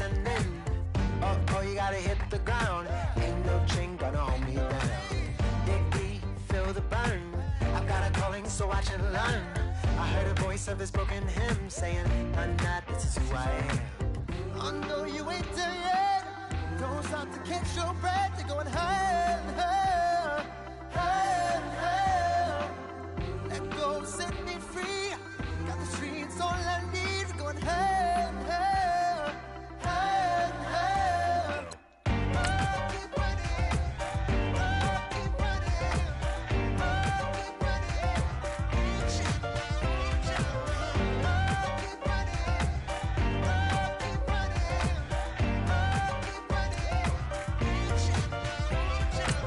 descending. Oh, you gotta hit the ground. Ain't no chain gonna hold me down. Dig deep, feel the burn. I've got a calling, so watch and learn. I heard a voice of his broken hymn saying, "Nah, this is who I am." I know you ain't there yet. Don't stop to catch your breath. You're going higher and higher, higher and higher. Let go, set me free. Got the streets all I need. Going higher and higher, higher and higher. Oh, keep running. Oh, keep running. Oh, keep running. Reach out, reach out. Oh, keep running. Oh, keep running. Oh, keep running. Reach out, reach out.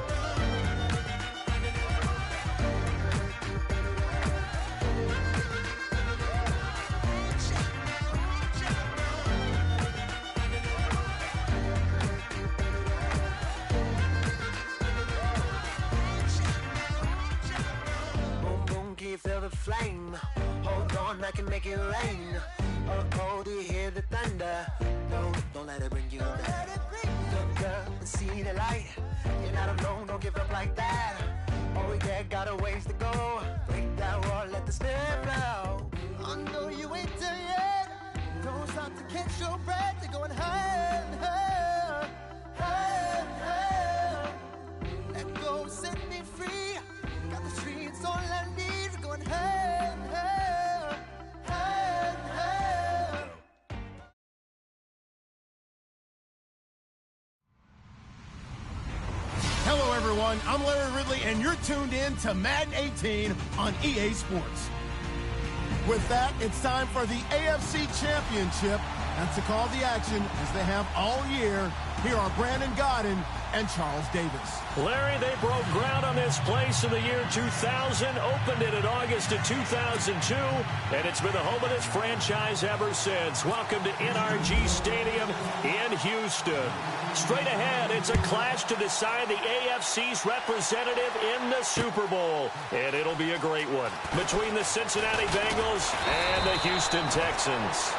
Boom, boom, can you feel the flame? Hold on, I can make it rain. Oh, do you hear the thunder? Don't let it bring you down. Look up and see the light. You're not alone, don't give up like that. Oh yeah, got a ways to go. Break that wall, let the spirit flow. I know you ain't there yet. Don't stop to catch your breath. You're going higher and higher, higher and higher. Let go, set me free. Got the streets all I need. Going higher and higher, higher and higher. Hello, everyone. I'm Larry Ridley, and you're tuned in to Madden 18 on EA Sports. With that, it's time for the AFC Championship. And to call the action, as they have all year, here are Brandon Gaudin and Charles Davis. Larry, they broke ground on this place in the year 2000, opened it in August of 2002, and it's been the home of this franchise ever since. Welcome to NRG Stadium in Houston. Straight ahead, it's a clash to decide the AFC's representative in the Super Bowl, and it'll be a great one between the Cincinnati Bengals and the Houston Texans.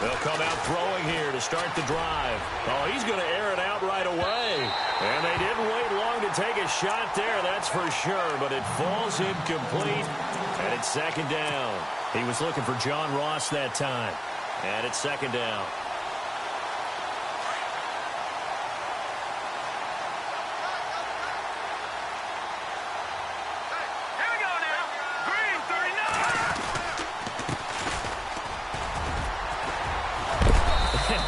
They'll come out throwing here to start the drive. Oh, he's going to air it out right away. And they didn't wait long to take a shot there, that's for sure. But it falls incomplete, and it's second down. He was looking for John Ross that time. And it's second down.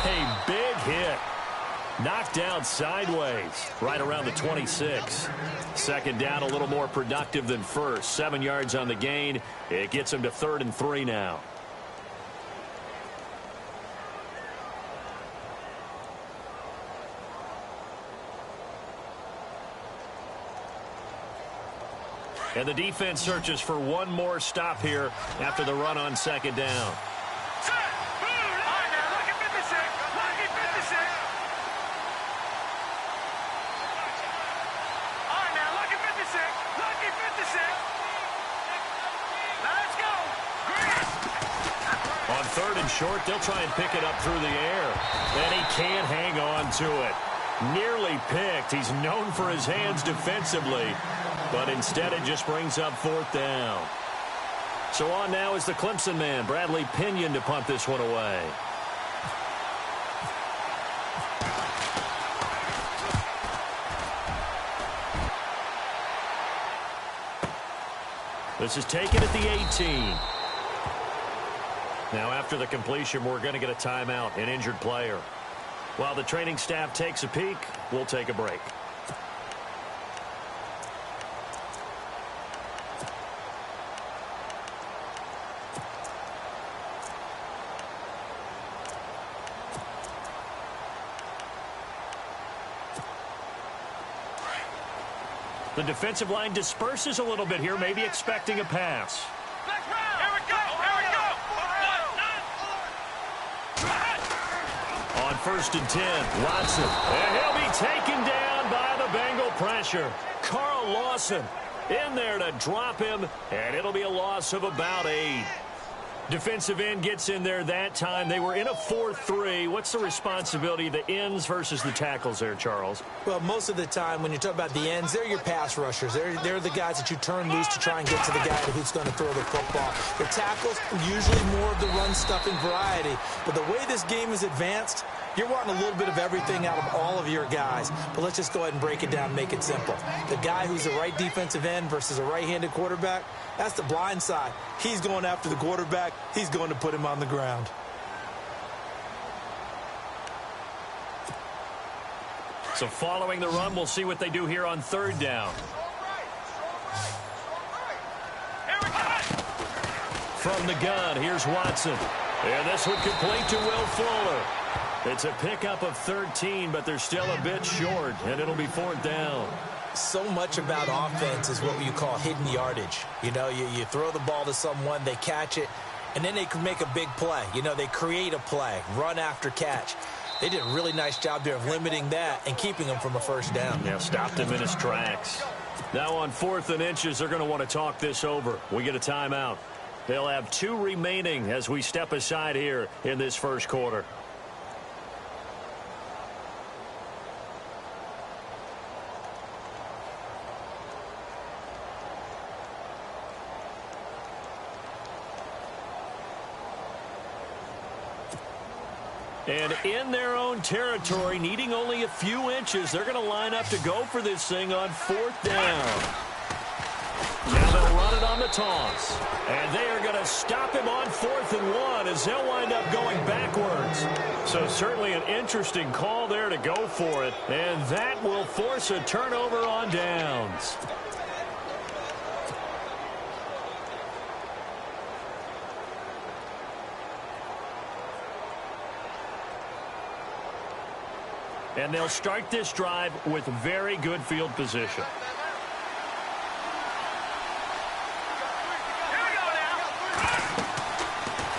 A big hit. Knocked down sideways, right around the 26. Second down, a little more productive than first. 7 yards on the gain. It gets him to 3rd and 3 now. And the defense searches for one more stop here after the run on second down. On 3rd and short, they'll try and pick it up through the air. And he can't hang on to it. Nearly picked. He's known for his hands defensively. But instead, it just brings up 4th down. So on now is the Clemson man, Bradley Pinion, to punt this one away. This is taken at the 18. Now, after the completion, we're going to get a timeout, an injured player. While the training staff takes a peek, we'll take a break. The defensive line disperses a little bit here, maybe expecting a pass. On 1st and 10, Watson. And he'll be taken down by the Bengal pressure. Carl Lawson in there to drop him, and it'll be a loss of about 8. Defensive end gets in there that time. They were in a 4-3. What's the responsibility of the ends versus the tackles there, Charles? Well, most of the time when you talk about the ends, they're your pass rushers. They're the guys that you turn loose to try and get to the guy who's going to throw the football. The tackles, usually more of the run-stuffing variety. But the way this game is advanced, you're wanting a little bit of everything out of all of your guys. But let's just go ahead and break it down and make it simple. The guy who's the right defensive end versus a right-handed quarterback, that's the blind side. He's going after the quarterback. He's going to put him on the ground. So following the run, we'll see what they do here on 3rd down. From the gun, here's Watson. And this one complete to Will Fuller. It's a pickup of 13, but they're still a bit short, and it'll be 4th down. So much about offense is what you call hidden yardage. You know, you throw the ball to someone, they catch it, and then they can make a big play. You know, they create a play, run after catch. They did a really nice job there of limiting that and keeping him from a 1st down. Yeah, stopped him in his tracks. Now on 4th and inches, they're going to want to talk this over. We get a timeout. They'll have 2 remaining as we step aside here in this 1st quarter. And in their own territory, needing only a few inches, they're going to line up to go for this thing on 4th down. Now they'll run it on the toss. And they are going to stop him on 4th and 1 as they'll wind up going backwards. So certainly an interesting call there to go for it. And that will force a turnover on downs. And they'll start this drive with very good field position.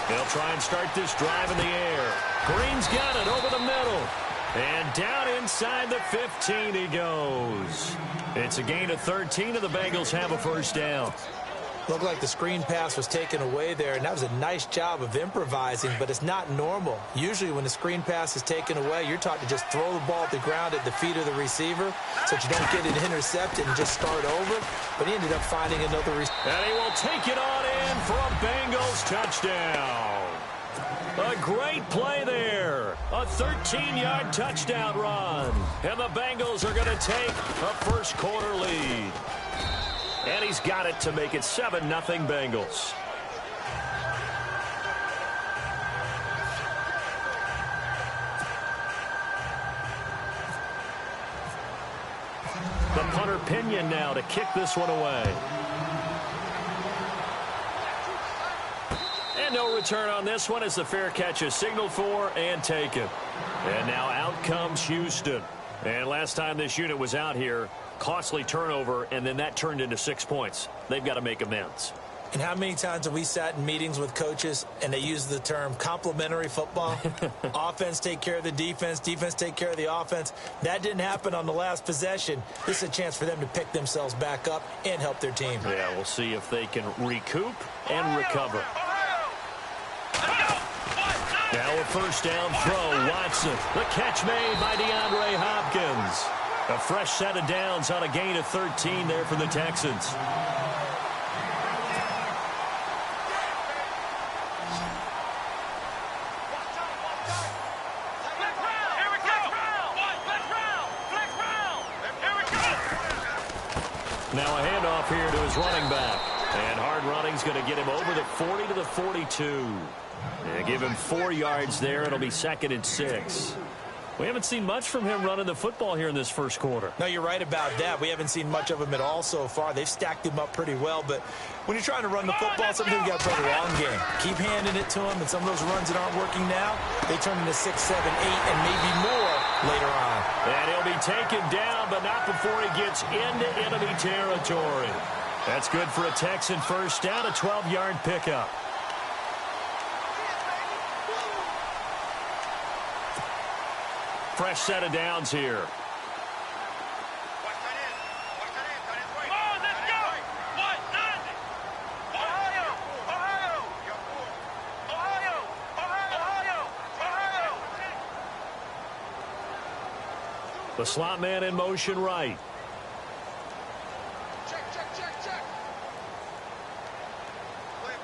They'll try and start this drive in the air. Green's got it over the middle. And down inside the 15 he goes. It's a gain of 13, and the Bengals have a 1st down. Looked like the screen pass was taken away there, and that was a nice job of improvising, but it's not normal. Usually when the screen pass is taken away, you're taught to just throw the ball at the ground at the feet of the receiver so that you don't get it intercepted and just start over. But he ended up finding another receiver. And he will take it on in for a Bengals touchdown. A great play there. A 13-yard touchdown run. And the Bengals are going to take a 1st quarter lead. And he's got it to make it 7-0 Bengals. The punter Pinion now to kick this one away. And no return on this one as the fair catch is signaled for and taken. And now out comes Houston. And last time this unit was out here, costly turnover, and then that turned into 6 points. They've got to make amends. And how many times have we sat in meetings with coaches and they use the term complementary football? Offense take care of the defense, defense take care of the offense. That didn't happen on the last possession. This is a chance for them to pick themselves back up and help their team. Yeah, we'll see if they can recoup and recover. Now a 1st down throw, Watson. The catch made by DeAndre Hopkins. A fresh set of downs on a gain of 13 there for the Texans. Now a handoff here to his running back. And hard running's going to get him over the 40 to the 42. Yeah, give him 4 yards there. It'll be 2nd and 6. We haven't seen much from him running the football here in this 1st quarter. No, you're right about that. We haven't seen much of him at all so far. They've stacked him up pretty well, but when you're trying to run the football, sometimes you got to play the long game. Keep handing it to him, and some of those runs that aren't working now, they turn into 6, 7, 8, and maybe more later on. And he'll be taken down, but not before he gets into enemy territory. That's good for a Texan first down, a 12-yard pickup. Fresh set of downs here. The slot man in motion right. Check. Play.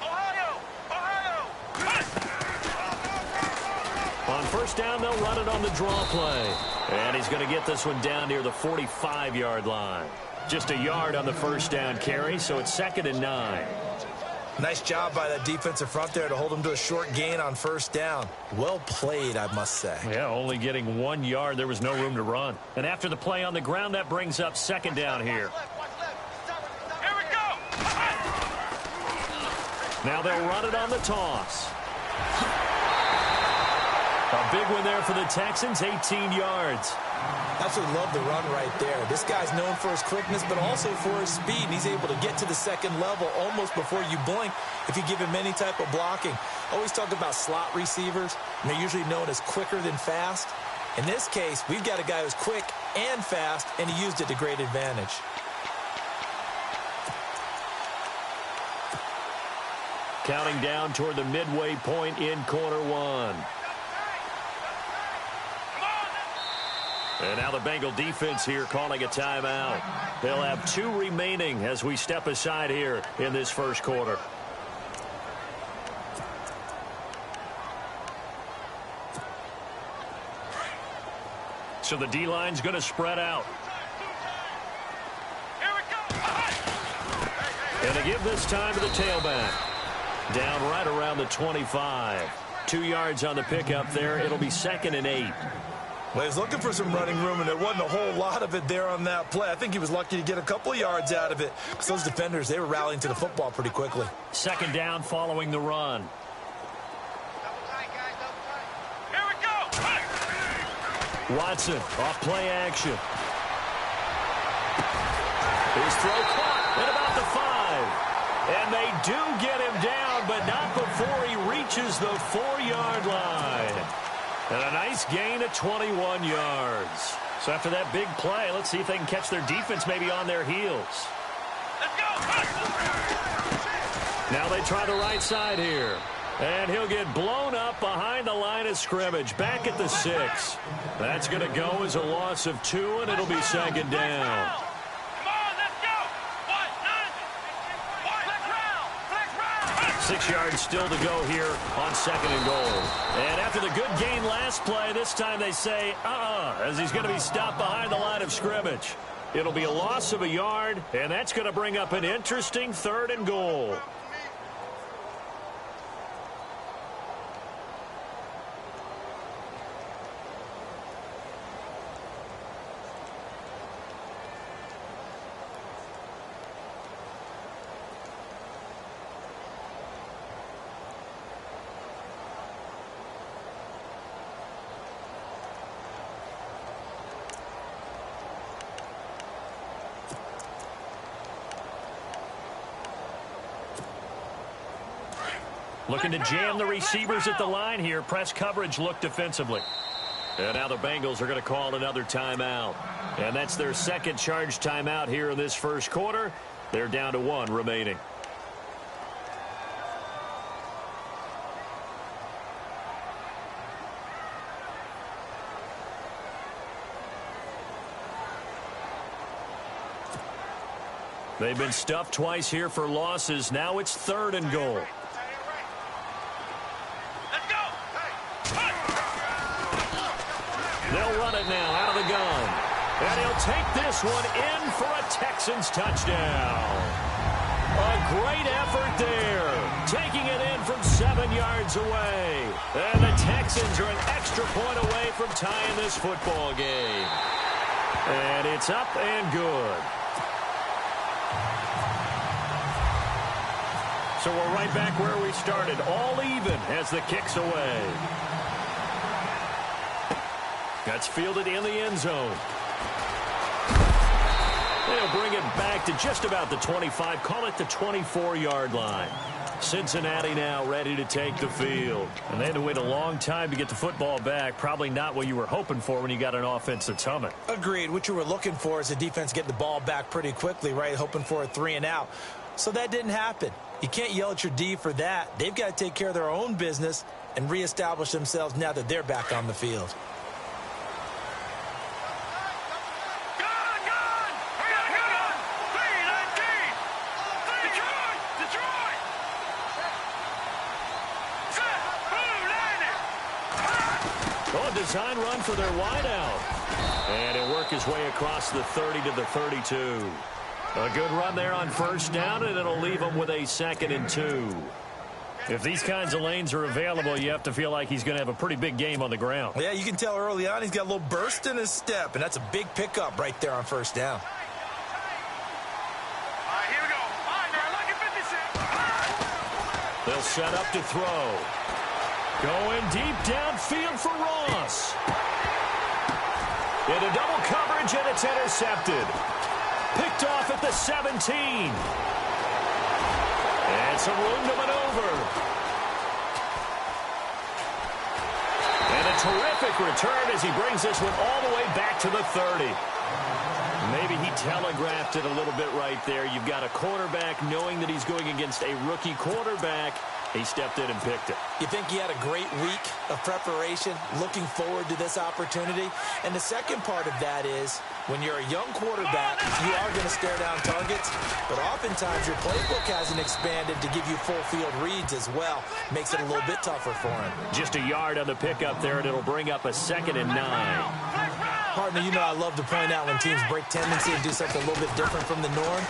Ohio. On first down, they'll run it on the draw play. And he's going to get this one down near the 45-yard line. Just a yard on the first down carry, so it's 2nd and 9. Nice job by that defensive front there to hold him to a short gain on first down. Well played, I must say. Yeah, only getting 1 yard. There was no room to run. And after the play on the ground, that brings up 2nd down here. Here we go. Now they'll run it on the toss. A big one there for the Texans, 18 yards. Absolutely love the run right there. This guy's known for his quickness, but also for his speed. He's able to get to the second level almost before you blink if you give him any type of blocking. Always talk about slot receivers, and they're usually known as quicker than fast. In this case, we've got a guy who's quick and fast, and he used it to great advantage. Counting down toward the midway point in quarter one. And now the Bengal defense here calling a timeout. They'll have 2 remaining as we step aside here in this first quarter. So the D-line's going to spread out. Here we go. And to give this time to the tailback. Down right around the 25. 2 yards on the pickup there. It'll be 2nd and 8. Well, he was looking for some running room, and there wasn't a whole lot of it there on that play. I think he was lucky to get a couple of yards out of it because those defenders, they were rallying to the football pretty quickly. 2nd down following the run. Here we go. Watson off play action. His throw caught at about the 5. And they do get him down, but not before he reaches the 4-yard line. And a nice gain of 21 yards. So after that big play, let's see if they can catch their defense maybe on their heels. Let's go. Now they try the right side here. And he'll get blown up behind the line of scrimmage. Back at the 6. That's going to go as a loss of 2, and it'll be 2nd down. Come on, let's go. 6 yards still to go here on 2nd and goal. And after the good gain last play, this time they say, as he's going to be stopped behind the line of scrimmage. It'll be a loss of a yard, and that's going to bring up an interesting 3rd and goal. Looking to jam the receivers at the line here. Press coverage look defensively. And now the Bengals are going to call another timeout. And that's their 2nd charge timeout here in this first quarter. They're down to 1 remaining. They've been stuffed twice here for losses. Now it's 3rd and goal. They'll run it now out of the gun. And he'll take this one in for a Texans touchdown. A great effort there. Taking it in from 7 yards away. And the Texans are an extra point away from tying this football game. And it's up and good. So we're right back where we started. All even as the kick's away. That's fielded in the end zone. They'll bring it back to just about the 25. Call it the 24-yard line. Cincinnati now ready to take the field. And they had to wait a long time to get the football back. Probably not what you were hoping for when you got an offense that's humming. Agreed. What you were looking for is the defense getting the ball back pretty quickly, right? Hoping for a 3-and-out. So that didn't happen. You can't yell at your D for that. They've got to take care of their own business and reestablish themselves now that they're back on the field. Design run for their wideout. And he'll work his way across the 30 to the 32. A good run there on first down, and it'll leave him with a 2nd and 2. If these kinds of lanes are available, you have to feel like he's going to have a pretty big game on the ground. Yeah, you can tell early on he's got a little burst in his step, and that's a big pickup right there on first down. All right, here we go. All right, now, look at 56. They'll set up to throw. Going deep downfield for Ross. Into double coverage, and it's intercepted. Picked off at the 17. And some room to maneuver. And a terrific return as he brings this one all the way back to the 30. Maybe he telegraphed it a little bit right there. You've got a quarterback knowing that he's going against a rookie quarterback. He stepped in and picked it. You think he had a great week of preparation, looking forward to this opportunity? And the second part of that is, when you're a young quarterback, you are going to stare down targets, but oftentimes your playbook hasn't expanded to give you full field reads as well. Makes it a little bit tougher for him. Just a yard on the pickup there, and it'll bring up a 2nd and 9. Partner, you know I love to point out when teams break tendency and do something a little bit different from the norm.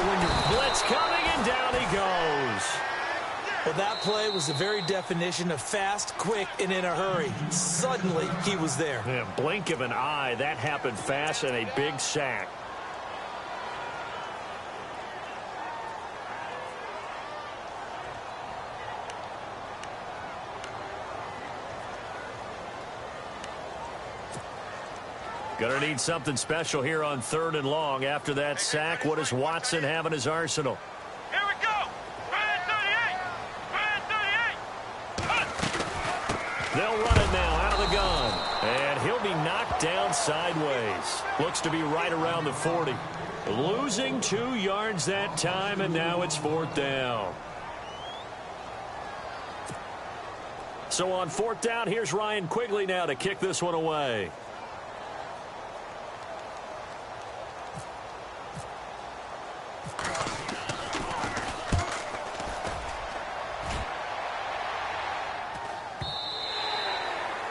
When your blitz coming, and down he goes. Well, that play was the very definition of fast, quick, and in a hurry. Suddenly, he was there. Yeah, blink of an eye. That happened fast, and a big sack. Gonna need something special here on 3rd and long. After that sack, what does Watson have in his arsenal? Here we go. Red 38. Red 38. They'll run it now out of the gun. And he'll be knocked down sideways. Looks to be right around the 40. Losing 2 yards that time, and now it's 4th down. So on 4th down, here's Ryan Quigley now to kick this one away.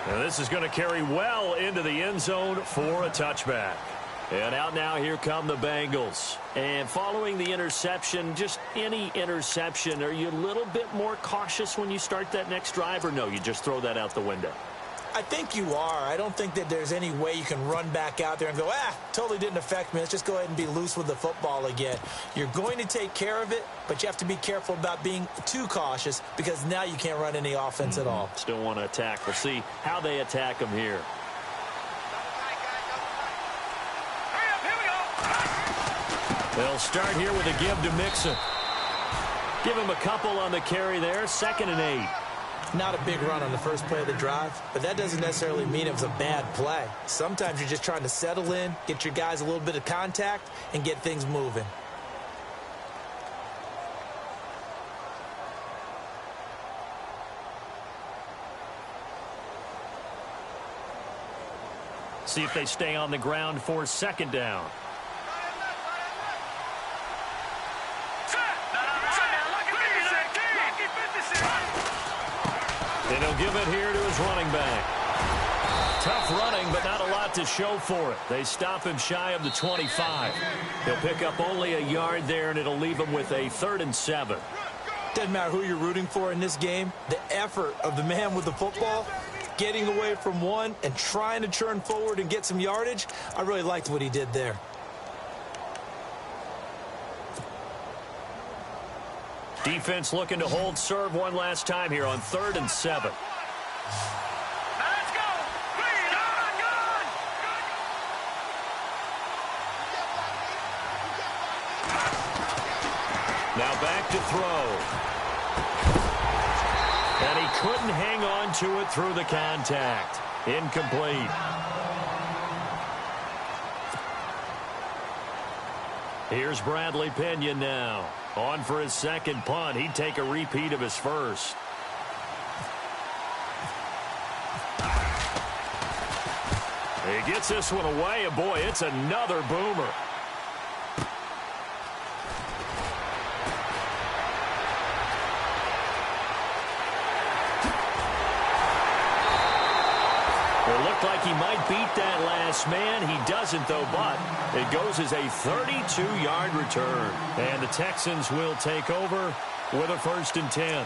And this is going to carry well into the end zone for a touchback. And out now, here come the Bengals. And following the interception, just any interception, are you a little bit more cautious when you start that next drive, or no, you just throw that out the window? I think you are. I don't think that there's any way you can run back out there and go, totally didn't affect me. Let's just go ahead and be loose with the football again. You're going to take care of it, but you have to be careful about being too cautious because now you can't run any offense at all. Still want to attack. We'll see how they attack them here. Hurry up, here we go. They'll start here with a give to Mixon. Give him a couple on the carry there. 2nd and 8. Not a big run on the first play of the drive, but that doesn't necessarily mean it was a bad play. Sometimes you're just trying to settle in, get your guys a little bit of contact, and get things moving. See if they stay on the ground for 2nd down. And he'll give it here to his running back. Tough running, but not a lot to show for it. They stop him shy of the 25. He'll pick up only a yard there, and it'll leave him with a 3rd and 7. Doesn't matter who you're rooting for in this game. The effort of the man with the football, getting away from one and trying to churn forward and get some yardage, I really liked what he did there. Defense looking to hold serve one last time here on 3rd and 7. Let's go. Green on gun. Now back to throw. And he couldn't hang on to it through the contact. Incomplete. Here's Bradley Pinion now. On for his second punt. He'd take a repeat of his first. He gets this one away, and boy, it's another boomer. It looked like he might beat that last man. He doesn't, though, but it goes as a 32-yard return. And the Texans will take over with a 1st and 10.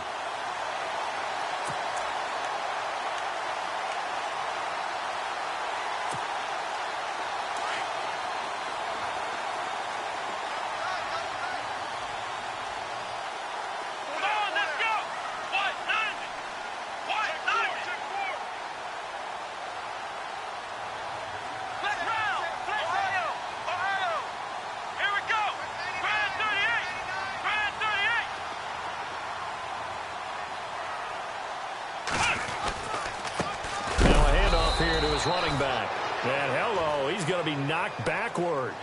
Running back. And hello, he's going to be knocked backward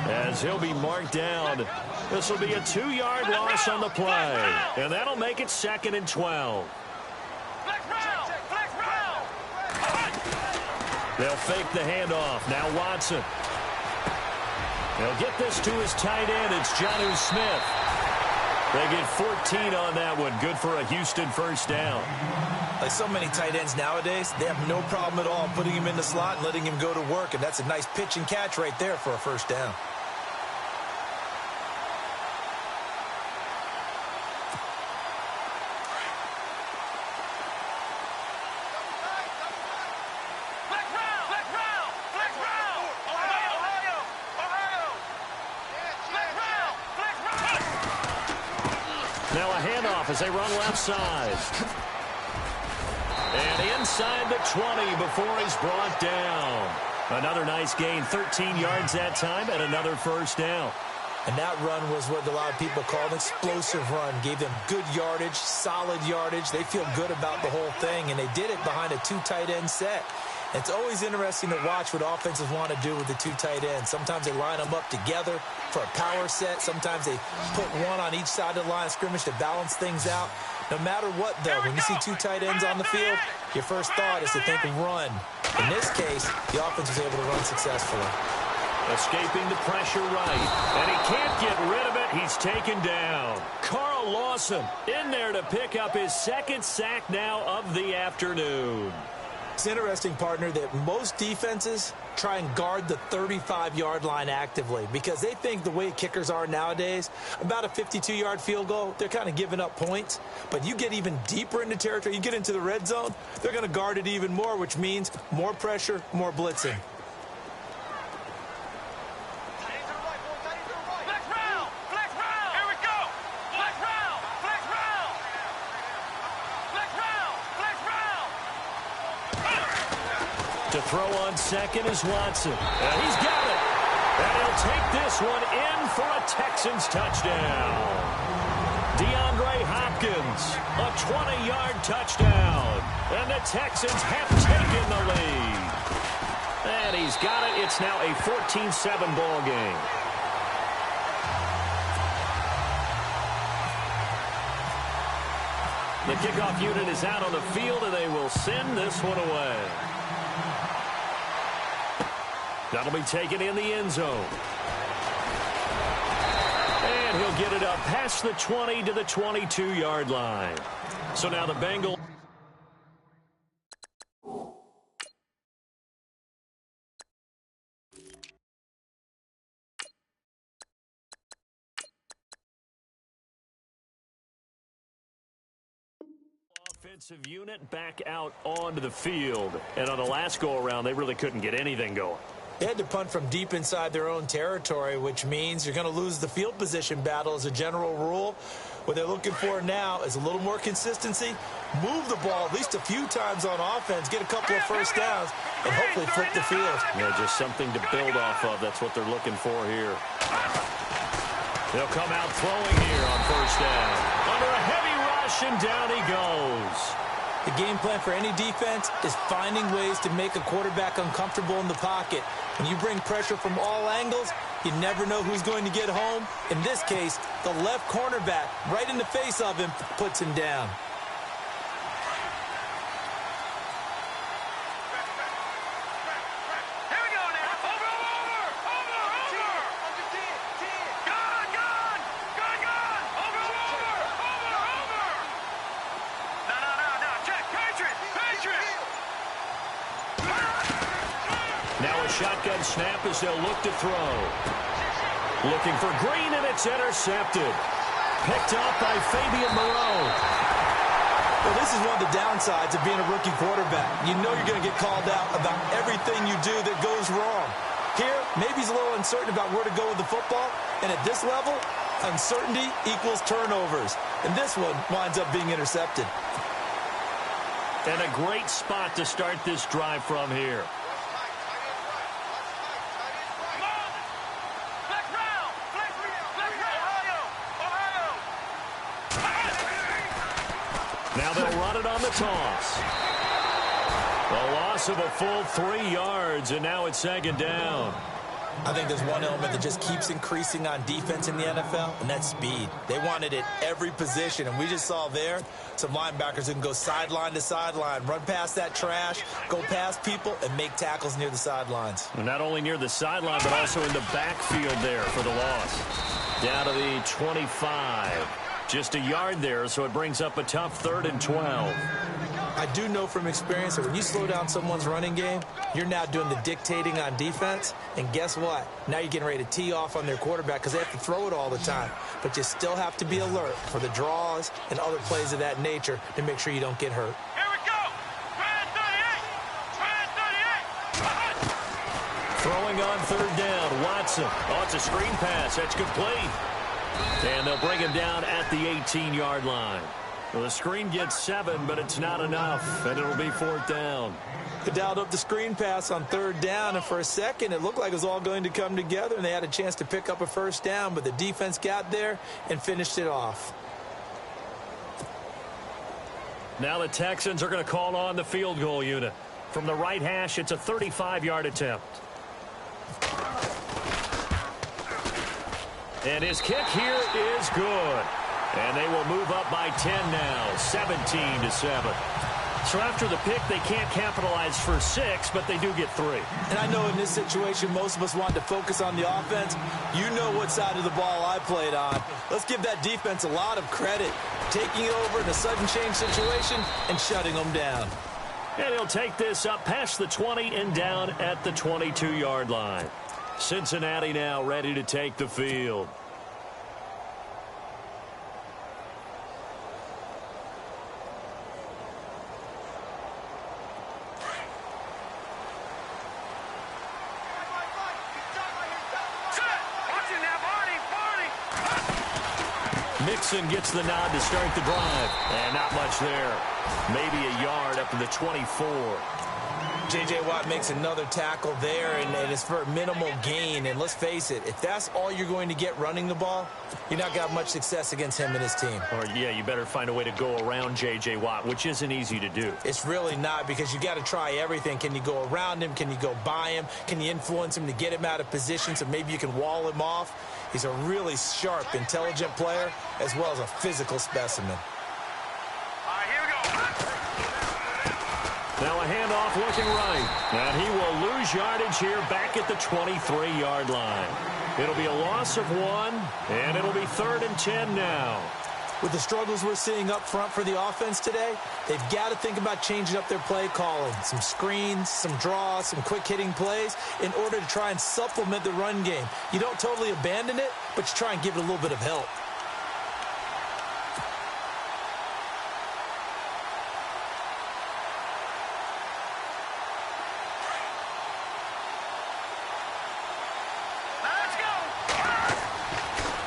as he'll be marked down. This will be a 2-yard loss on the play. And that'll make it 2nd and 12. They'll fake the handoff. Now Watson. They'll get this to his tight end. It's Jonnu Smith. They get 14 on that one. Good for a Houston 1st down. Like so many tight ends nowadays, they have no problem at all putting him in the slot and letting him go to work, and that's a nice pitch and catch right there for a 1st down. Now a handoff as they run left side. And inside the 20 before he's brought down. Another nice gain, 13 yards that time, and another 1st down. And that run was what a lot of people call an explosive run. Gave them good yardage, solid yardage. They feel good about the whole thing, and they did it behind a 2 tight end set. It's always interesting to watch what offenses want to do with the 2 tight ends. Sometimes they line them up together for a power set. Sometimes they put one on each side of the line of scrimmage to balance things out. No matter what, though, when you see 2 tight ends on the field, your first thought is to think run. In this case, the offense was able to run successfully. Escaping the pressure right. And he can't get rid of it. He's taken down. Carl Lawson in there to pick up his 2nd sack now of the afternoon. It's interesting, partner, that most defenses try and guard the 35-yard line actively because they think the way kickers are nowadays, about a 52-yard field goal, they're kind of giving up points. But you get even deeper into territory, you get into the red zone, they're going to guard it even more, which means more pressure, more blitzing. To throw on 2nd is Watson. And he's got it. And he'll take this one in for a Texans touchdown. DeAndre Hopkins, a 20-yard touchdown. And the Texans have taken the lead. And he's got it. It's now a 14-7 ball game. The kickoff unit is out on the field, and they will send this one away. That'll be taken in the end zone. And he'll get it up past the 20 to the 22-yard line. So now the Bengals. Offensive unit back out onto the field. And on the last go-around, they really couldn't get anything going. They had to punt from deep inside their own territory, which means you're going to lose the field position battle as a general rule. What they're looking for now is a little more consistency, move the ball at least a few times on offense, get a couple of 1st downs, and hopefully flip the field. Yeah, just something to build off of. That's what they're looking for here. They'll come out throwing here on first down. Under a heavy rush, and down he goes. The game plan for any defense is finding ways to make a quarterback uncomfortable in the pocket. When you bring pressure from all angles, you never know who's going to get home. In this case, the left cornerback, right in the face of him, puts him down. Here we go now. Over. Gone. Over. No. Check. Patriot. Now a shotgun snap as they'll look to throw. Looking for Green, and it's intercepted. Picked up by Fabian Moreau. Well, this is one of the downsides of being a rookie quarterback. You know you're going to get called out about everything you do that goes wrong. Here, maybe he's a little uncertain about where to go with the football, and at this level, uncertainty equals turnovers. And this one winds up being intercepted. And a great spot to start this drive from here. Now they'll run it on the toss. A loss of a full 3 yards, and now it's second down. I think there's one element that just keeps increasing on defense in the NFL, and that's speed. They want it at every position, and we just saw there some linebackers who can go sideline to sideline, run past that trash, go past people, and make tackles near the sidelines. Not only near the sideline, but also in the backfield there for the loss. Down to the 25. Just a yard there, so it brings up a tough 3rd and 12. I do know from experience that when you slow down someone's running game, you're now doing the dictating on defense. And guess what? Now you're getting ready to tee off on their quarterback because they have to throw it all the time. But you still have to be alert for the draws and other plays of that nature to make sure you don't get hurt. Here we go. Try 38. Throwing on 3rd down, Watson. Oh, it's a screen pass. That's complete. And they'll bring him down at the 18-yard line. Well, the screen gets 7, but it's not enough, and it'll be 4th down. They dialed up the screen pass on 3rd down, and for a second, it looked like it was all going to come together, and they had a chance to pick up a 1st down, but the defense got there and finished it off. Now the Texans are going to call on the field goal unit. From the right hash, it's a 35-yard attempt. And his kick here is good. And they will move up by 10 now, 17-7. So after the pick, they can't capitalize for 6, but they do get 3. And I know in this situation, most of us want to focus on the offense. You know what side of the ball I played on. Let's give that defense a lot of credit, taking it over in a sudden change situation and shutting them down. And he'll take this up past the 20 and down at the 22-yard line. Cincinnati now ready to take the field. Mixon gets the nod to start the drive. And not much there. Maybe a yard up to the 24. J.J. Watt makes another tackle there, and it's for a minimal gain. And let's face it, if that's all you're going to get running the ball, you're not going to have much success against him and his team. Or, yeah, you better find a way to go around J.J. Watt, which isn't easy to do. It's really not, because you got to try everything. Can you go around him? Can you go by him? Can you influence him to get him out of position so maybe you can wall him off? He's a really sharp, intelligent player, as well as a physical specimen. Now a handoff looking right. And he will lose yardage here back at the 23-yard line. It'll be a loss of 1, and it'll be 3rd and 10 now. With the struggles we're seeing up front for the offense today, they've got to think about changing up their play calling. Some screens, some draws, some quick-hitting plays in order to try and supplement the run game. You don't totally abandon it, but you try and give it a little bit of help.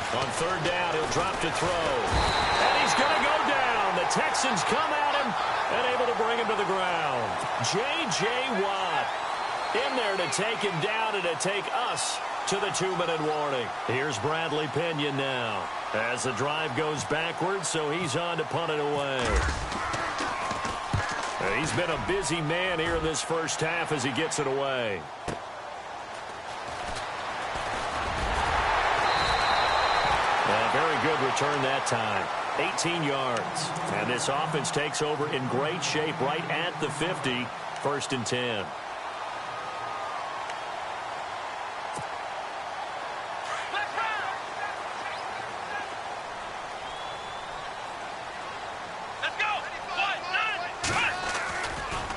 On 3rd down, he'll drop to throw. And he's going to go down. The Texans come at him and able to bring him to the ground. J.J. Watt. In there to take him down and to take us to the 2-minute warning. Here's Bradley Pinion now as the drive goes backwards, so he's on to punt it away. And he's been a busy man here in this first half as he gets it away. A very good return that time. 18 yards. And this offense takes over in great shape right at the 50. 1st and 10.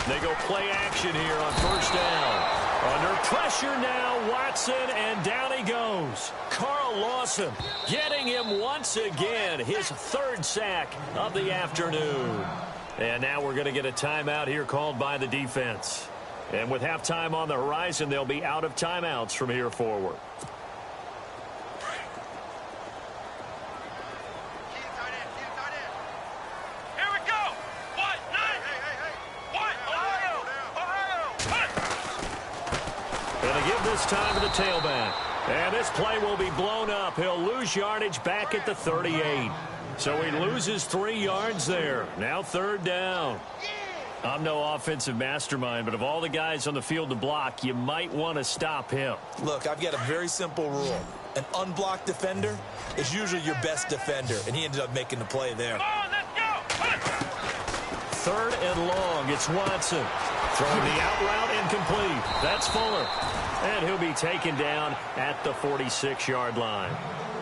They go play action here on 1st down. Under pressure now, Watson, and down he goes. Carl Lawson getting him once again, his 3rd sack of the afternoon. And now we're going to get a timeout here called by the defense. And with halftime on the horizon, they'll be out of timeouts from here forward. Time of the tailback. And this play will be blown up. He'll lose yardage back at the 38. So he loses 3 yards there. Now 3rd down. I'm no offensive mastermind, but of all the guys on the field to block, you might want to stop him. Look, I've got a very simple rule. An unblocked defender is usually your best defender, and he ended up making the play there. Come on, let's go. 3rd and long. It's Watson. Throwing the out route incomplete. That's Fuller. And he'll be taken down at the 46-yard line.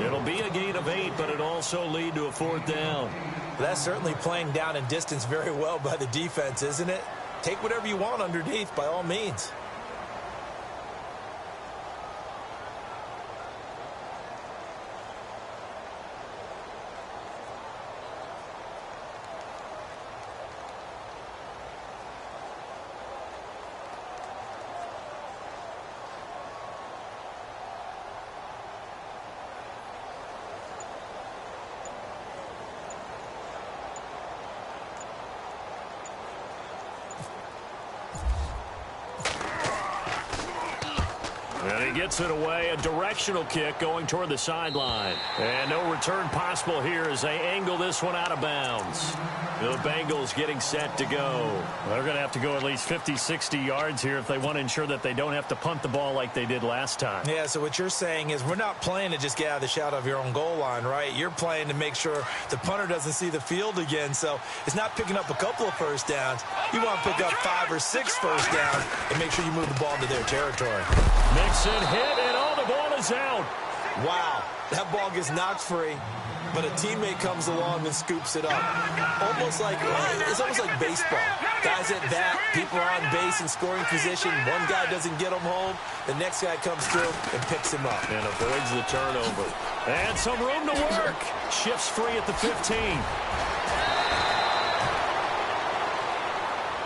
It'll be a gain of 8, but it'll also lead to a 4th down. That's certainly playing down in distance very well by the defense, isn't it? Take whatever you want underneath, by all means. And he gets it away, a directional kick going toward the sideline. And no return possible here as they angle this one out of bounds. The Bengals getting set to go. They're going to have to go at least 50, 60 yards here if they want to ensure that they don't have to punt the ball like they did last time. Yeah, so what you're saying is we're not playing to just get out of the shadow of your own goal line, right? You're playing to make sure the punter doesn't see the field again. So it's not picking up a couple of first downs. You want to pick up 5 or 6 first downs and make sure you move the ball into their territory. Mixon hit, and all the ball is out. Wow, that ball gets knocked free, but a teammate comes along and scoops it up. It's almost like baseball. Guys at bat, people are on base in scoring position. One guy doesn't get him home. The next guy comes through and picks him up. And avoids the turnover. And some room to work. Shifts free at the 15.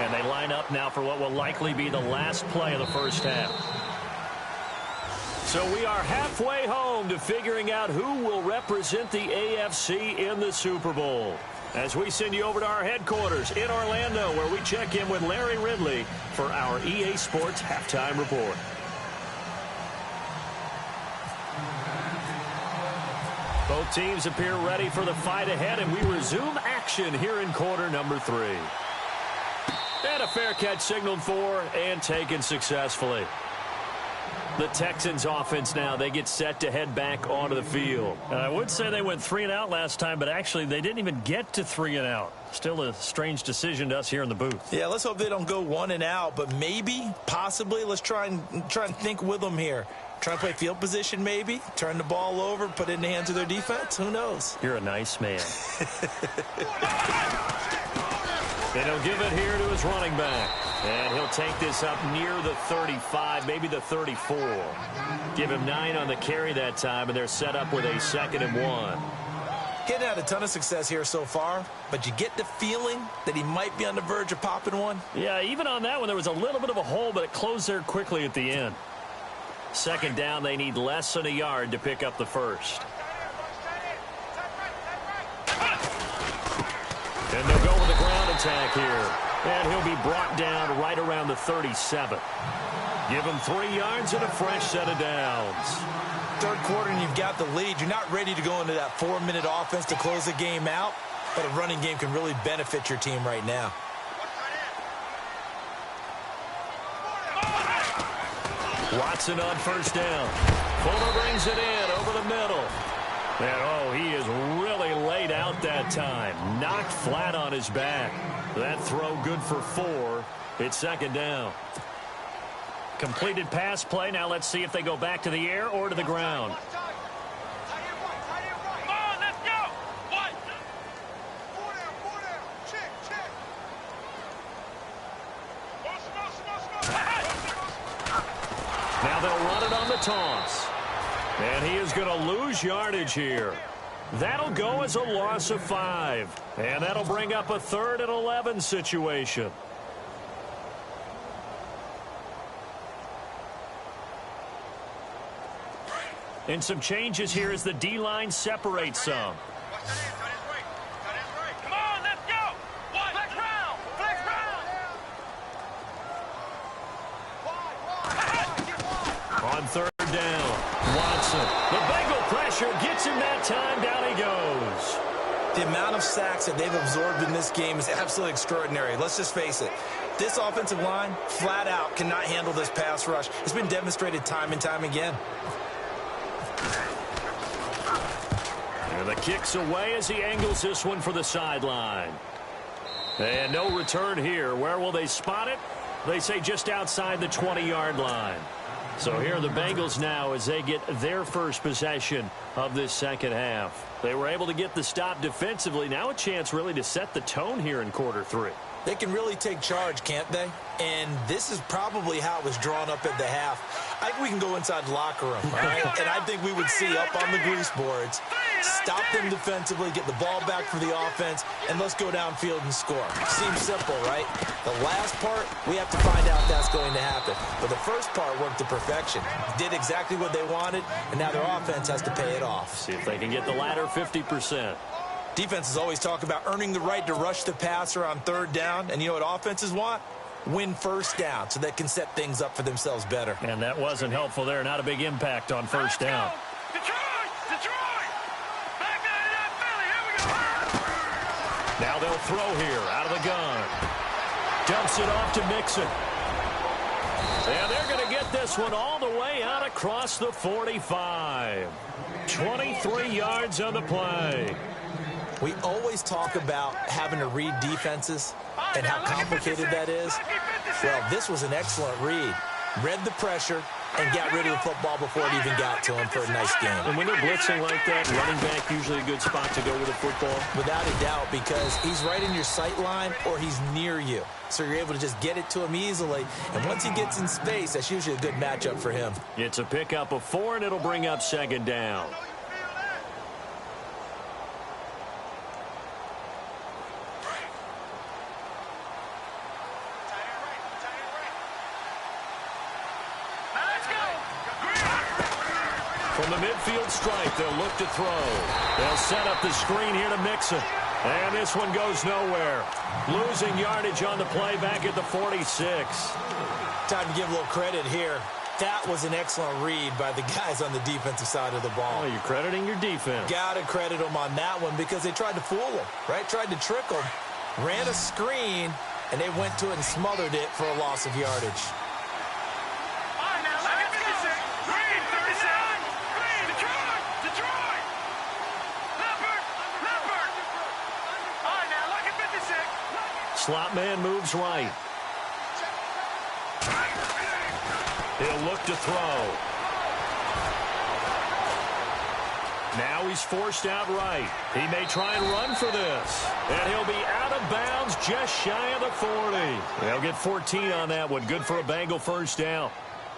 And they line up now for what will likely be the last play of the first half. So we are halfway home to figuring out who will represent the AFC in the Super Bowl. As we send you over to our headquarters in Orlando, where we check in with Larry Ridley for our EA Sports Halftime Report. Both teams appear ready for the fight ahead, and we resume action here in quarter number 3. And a fair catch signaled for and taken successfully. The Texans offense now, they get set to head back onto the field. I would say they went 3 and out last time, but actually they didn't even get to 3 and out. Still a strange decision to us here in the booth. Yeah, let's hope they don't go 1 and out, but maybe, possibly, let's try and think with them here. Try and play field position maybe, turn the ball over, put it in the hands of their defense. Who knows? You're a nice man. And he'll give it here to his running back. And he'll take this up near the 35, maybe the 34. Give him 9 on the carry that time, and they're set up with a 2nd and 1. Getting had a ton of success here so far, but you get the feeling that he might be on the verge of popping one. Yeah, even on that one, there was a little bit of a hole, but it closed there quickly at the end. 2nd down, they need less than a yard to pick up the first. And they'll go with a ground attack here. And he'll be brought down right around the 37. Give him 3 yards and a fresh set of downs. Third quarter and you've got the lead. You're not ready to go into that 4-minute offense to close the game out, but a running game can really benefit your team right now. Watson on first down. Fuller brings it in over the middle. And, he is really laid out that time. Knocked flat on his back. That throw good for 4. It's second down. Completed pass play. Now let's see if they go back to the air or to the ground. Now they'll run it on the toss. And he is going to lose yardage here. That'll go as a loss of 5. And that'll bring up a 3rd and 11 situation. And some changes here as the D-line separates some. Come on, let's go! Flex round! Flex round! On third down, Watson. The Bengal pressure gets him that time. Down he goes. The amount of sacks that they've absorbed in this game is absolutely extraordinary. Let's just face it. This offensive line, flat out, cannot handle this pass rush. It's been demonstrated time and time again. And the kick's away as he angles this one for the sideline. And no return here. Where will they spot it? They say just outside the 20-yard line. So here are the Bengals now as they get their first possession of this second half. They were able to get the stop defensively. Now a chance really to set the tone here in quarter 3. They can really take charge, can't they? And this is probably how it was drawn up at the half. I think we can go inside the locker room, all right? And I think we would see up on the grease boards, stop them defensively, get the ball back for the offense, and let's go downfield and score. Seems simple, right? The last part, we have to find out if that's going to happen. But the first part worked to perfection. Did exactly what they wanted, and now their offense has to pay it off. See if they can get the latter 50%. Defenses always talk about earning the right to rush the passer on third down, and you know what offenses want? Win first down so they can set things up for themselves better. And that wasn't helpful there. Not a big impact on first down. Detroit! Detroit! Back down to that Philly. Here we go. Now they'll throw here out of the gun. Dumps it off to Mixon. And they're going to get this one all the way out across the 45. 23 yards on the play. We always talk about having to read defenses and how complicated that is. Well, this was an excellent read. Read the pressure and got rid of the football before it even got to him for a nice game. And when they're blitzing like that, running back usually a good spot to go with the football. Without a doubt, because he's right in your sight line or he's near you. So you're able to just get it to him easily. And once he gets in space, that's usually a good matchup for him. It's a pickup of 4, and it'll bring up second down. From the midfield stripe, they'll look to throw. They'll set up the screen here to Mixon. And this one goes nowhere. Losing yardage on the play back at the 46. Time to give a little credit here. That was an excellent read by the guys on the defensive side of the ball. Oh, you're crediting your defense. Got to credit them on that one because they tried to fool them, right? Tried to trick them. Ran a screen, and they went to it and smothered it for a loss of yardage. Slot man moves right. He'll look to throw. Now he's forced out right. He may try and run for this. And he'll be out of bounds just shy of the 40. They'll get 14 on that one. Good for a Bengal first down.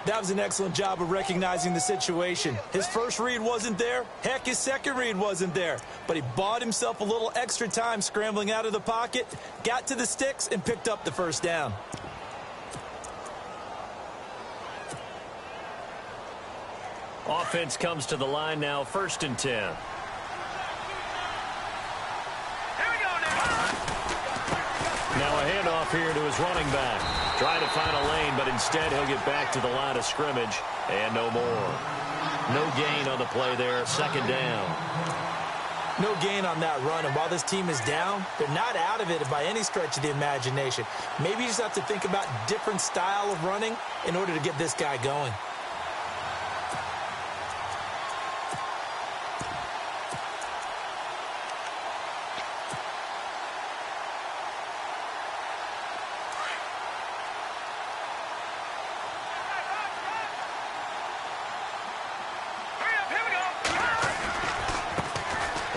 That was an excellent job of recognizing the situation. His first read wasn't there. Heck, his second read wasn't there. But he bought himself a little extra time scrambling out of the pocket, got to the sticks, and picked up the first down. Offense comes to the line now, 1st and 10. Here we go now. Now a handoff here to his running back. Trying to find a lane, but instead he'll get back to the line of scrimmage and no more. No gain on the play there. Second down. No gain on that run, and while this team is down, they're not out of it by any stretch of the imagination. Maybe you just have to think about different style of running in order to get this guy going.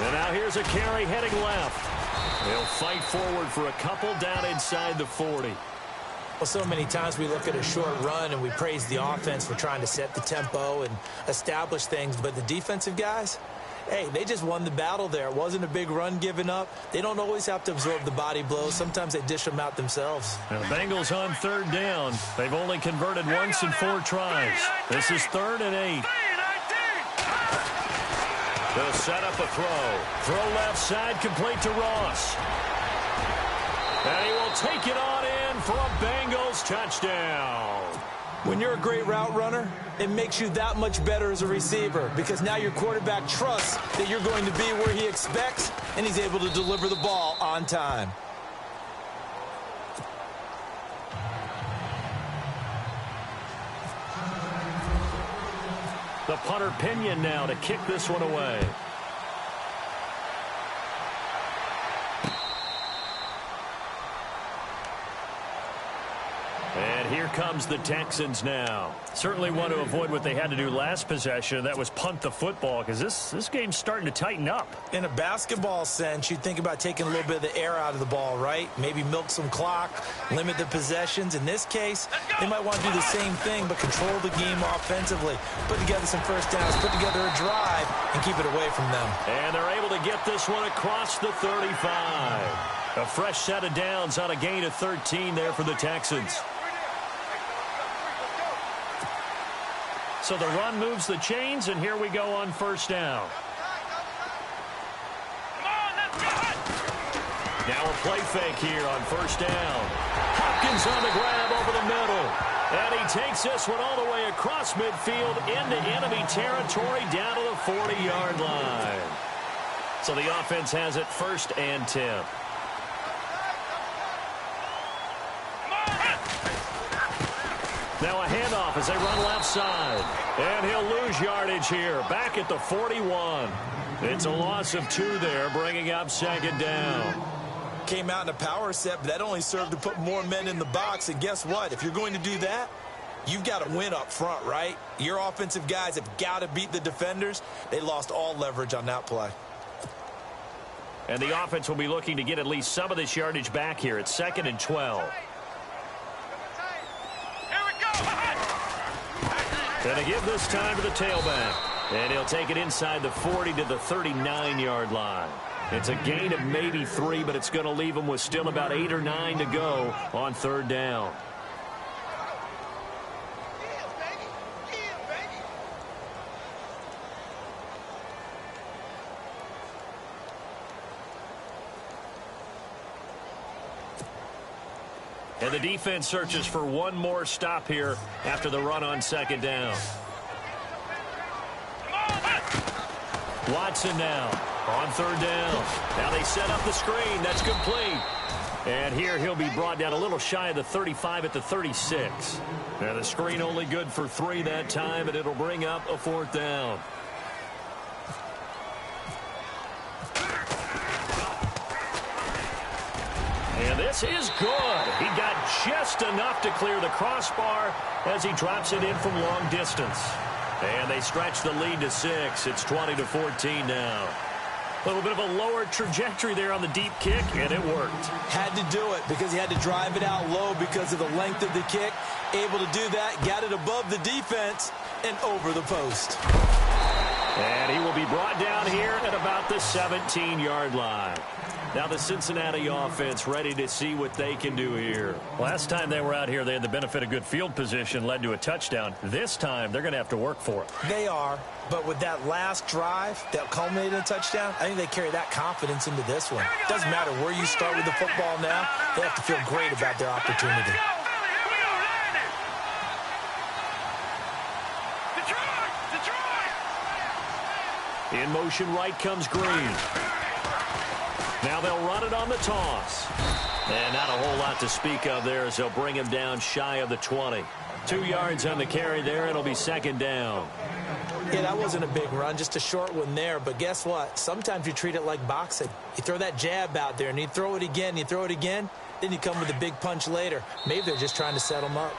And now here's a carry heading left. They'll fight forward for a couple down inside the 40. Well, so many times we look at a short run and we praise the offense for trying to set the tempo and establish things, but the defensive guys, hey, they just won the battle there. It wasn't a big run given up. They don't always have to absorb the body blows. Sometimes they dish them out themselves. And the Bengals on third down. They've only converted once in 4 tries. This is 3rd and 8. They'll set up a throw. Throw left side, complete to Ross. And he will take it on in for a Bengals touchdown. When you're a great route runner, it makes you that much better as a receiver because now your quarterback trusts that you're going to be where he expects, and he's able to deliver the ball on time. The punter Pinion now to kick this one away. And here comes the Texans now. Certainly want to avoid what they had to do last possession. That was punt the football because this game's starting to tighten up. In a basketball sense, you think about taking a little bit of the air out of the ball, right? Maybe milk some clock, limit the possessions. In this case, they might want to do the same thing but control the game offensively. Put together some first downs, put together a drive, and keep it away from them. And they're able to get this one across the 35. A fresh set of downs on a gain of 13 there for the Texans. So the run moves the chains, and here we go on first down. Now a play fake here on first down. Hopkins on the grab over the middle. And he takes this one all the way across midfield into enemy territory down to the 40-yard line. So the offense has it 1st and 10. Now a handoff as they run left side. And he'll lose yardage here. Back at the 41. It's a loss of 2 there, bringing up 2nd down. Came out in a power set, but that only served to put more men in the box. And guess what? If you're going to do that, you've got to win up front, right? Your offensive guys have got to beat the defenders. They lost all leverage on that play. And the offense will be looking to get at least some of this yardage back here. It's 2nd and 12. And they give this time to the tailback. And he'll take it inside the 40 to the 39-yard line. It's a gain of maybe 3, but it's going to leave them with still about 8 or 9 to go on 3rd down. And the defense searches for one more stop here after the run on 2nd down. Watson now on 3rd down. Now they set up the screen. That's complete. And here he'll be brought down a little shy of the 35 at the 36. Now the screen only good for 3 that time, and it'll bring up a 4th down. And this is good. He got just enough to clear the crossbar as he drops it in from long distance. And they stretch the lead to 6. It's 20-14 now. A little bit of a lower trajectory there on the deep kick, and it worked. Had to do it because he had to drive it out low because of the length of the kick. Able to do that, got it above the defense and over the post. And he will be brought down here at about the 17-yard line. Now the Cincinnati offense ready to see what they can do here. Last time they were out here, they had the benefit of good field position, led to a touchdown. This time, they're going to have to work for it. They are, but with that last drive that culminated in a touchdown, I think they carry that confidence into this one. Doesn't matter where you start with the football now, they have to feel great about their opportunity. In motion right comes Green. Now they'll run it on the toss. And not a whole lot to speak of there as they'll bring him down shy of the 20. 2 yards on the carry there. It'll be second down. Yeah, that wasn't a big run, just a short one there. But guess what? Sometimes you treat it like boxing. You throw that jab out there, and you throw it again, you throw it again, then you come with a big punch later. Maybe they're just trying to set him up.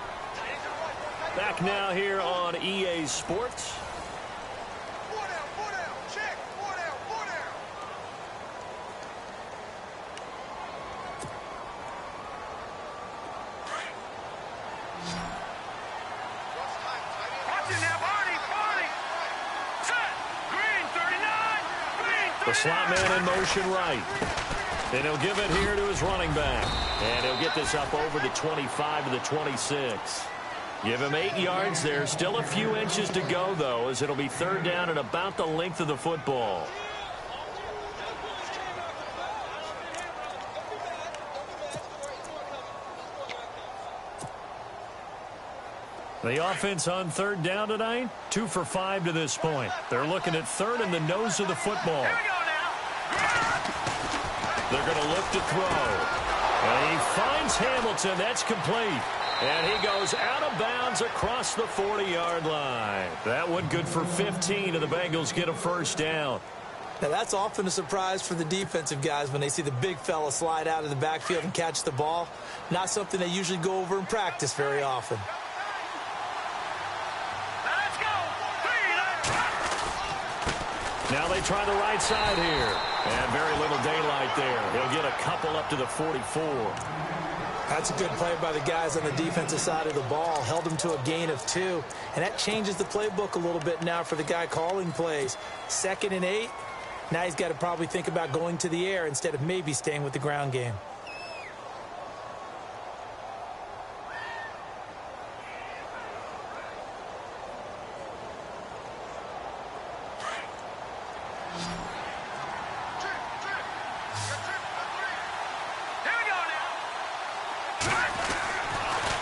Back now here on EA Sports. The slot man in motion right. And he'll give it here to his running back. And he'll get this up over the 25 to the 26. Give him 8 yards there. Still a few inches to go, though, as it'll be third down and about the length of the football. The offense on third down tonight, 2 for 5 to this point. They're looking at third in the nose of the football. They're going to look to throw. And he finds Hamilton. That's complete. And he goes out of bounds across the 40-yard line. That one good for 15, and the Bengals get a first down. Now, that's often a surprise for the defensive guys when they see the big fella slide out of the backfield and catch the ball. Not something they usually go over in practice very often. Now they try the right side here. And very little daylight there. He'll get a couple up to the 44. That's a good play by the guys on the defensive side of the ball. Held them to a gain of 2. And that changes the playbook a little bit now for the guy calling plays. 2nd and 8. Now he's got to probably think about going to the air instead of maybe staying with the ground game.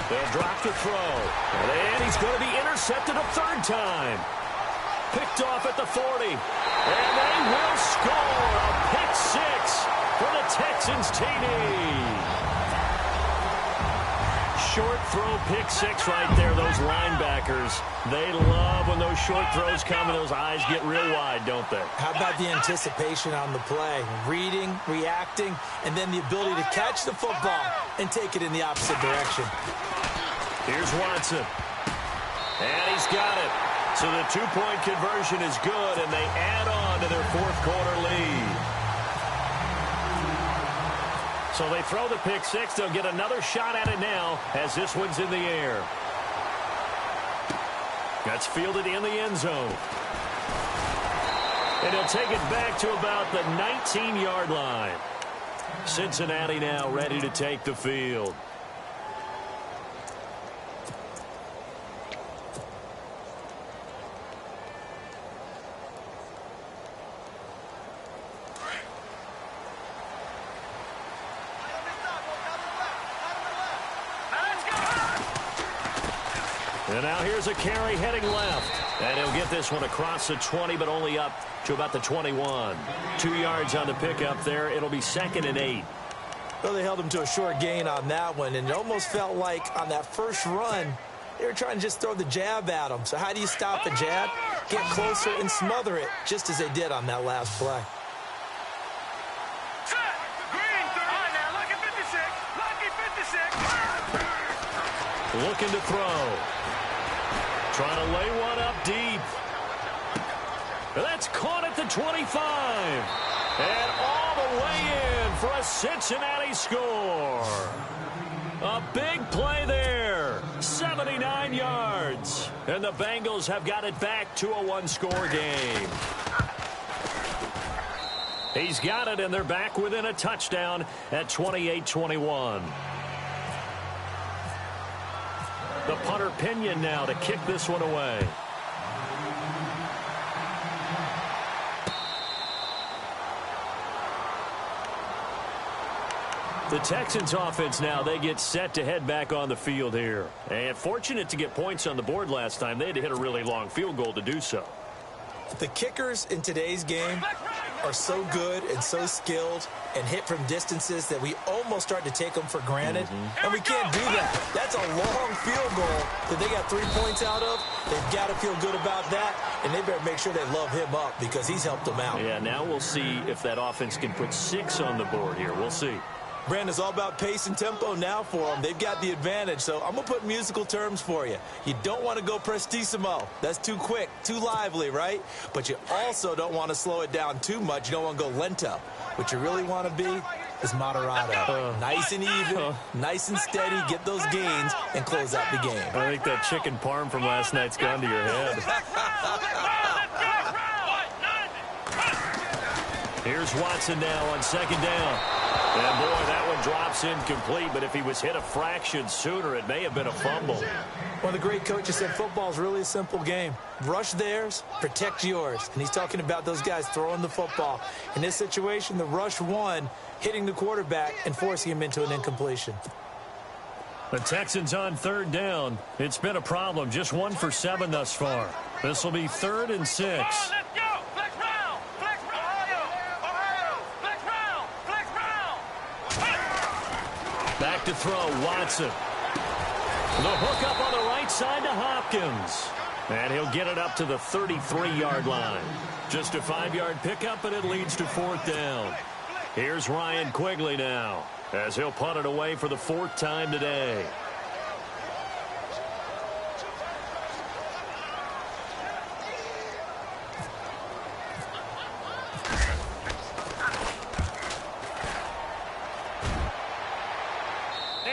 They'll drop to throw. And he's going to be intercepted a third time. Picked off at the 40. And they will score a pick 6 for the Texans TD. Short throw, pick 6 right there. Those linebackers, they love when those short throws come and those eyes get real wide, don't they? How about the anticipation on the play? Reading, reacting, and then the ability to catch the football and take it in the opposite direction. Here's Watson. And he's got it. So the 2-point conversion is good, and they add on to their fourth-quarter lead. So they throw the pick 6. They'll get another shot at it now as this one's in the air. That's fielded in the end zone. And he'll take it back to about the 19-yard line. Cincinnati now ready to take the field. And now here's a carry heading left. And he'll get this one across the 20, but only up to about the 21. 2 yards on the pickup there. It'll be 2nd and 8. Well, they held him to a short gain on that one, and it almost felt like on that first run, they were trying to just throw the jab at him. So how do you stop a jab? Get closer and smother it, just as they did on that last play. Looking to throw. Trying to lay one up deep. That's caught at the 25. And all the way in for a Cincinnati score. A big play there. 79 yards. And the Bengals have got it back to a one-score game. He's got it, and they're back within a touchdown at 28-21. The punter Pinion now to kick this one away. The Texans offense now, they get set to head back on the field here. And fortunate to get points on the board last time. They had to hit a really long field goal to do so. The kickers in today's game are so good and so skilled and hit from distances that we almost start to take them for granted. And we can't do that. That's a long field goal that they got 3 points out of. They've got to feel good about that, and they better make sure they love him up because he's helped them out. Yeah, now we'll see if that offense can put 6 on the board here. We'll see. Brandon, it's all about pace and tempo now for them. They've got the advantage, so I'm going to put musical terms for you. You don't want to go prestissimo. That's too quick, too lively, right? But you also don't want to slow it down too much. You don't want to go lento. What you really want to be is moderato. Nice and even, nice and steady, get those gains, and close out the game. I think that chicken parm from last night's gone to your head. Here's Watson now on 2nd down. And, boy, that one drops incomplete, but if he was hit a fraction sooner, it may have been a fumble. One of the great coaches said football is really a simple game. Rush theirs, protect yours. And he's talking about those guys throwing the football. In this situation, the rush won, hitting the quarterback and forcing him into an incompletion. The Texans on 3rd down. It's been a problem. Just 1 for 7 thus far. This will be 3rd and 6. Back to throw, Watson. The hook up on the right side to Hopkins. And he'll get it up to the 33-yard line. Just a 5-yard pickup, and it leads to 4th down. Here's Ryan Quigley now, as he'll punt it away for the 4th time today.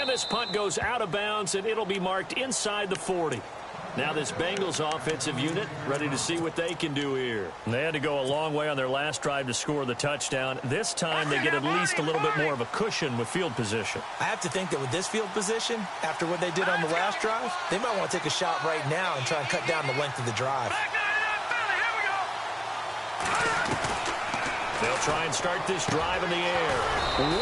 This punt goes out of bounds, and it'll be marked inside the 40. Now this Bengals offensive unit ready to see what they can do here. They had to go a long way on their last drive to score the touchdown. This time they get at least a little bit more of a cushion with field position. I have to think that with this field position, after what they did on the last drive, they might want to take a shot right now and try and cut down the length of the drive. They'll try and start this drive in the air.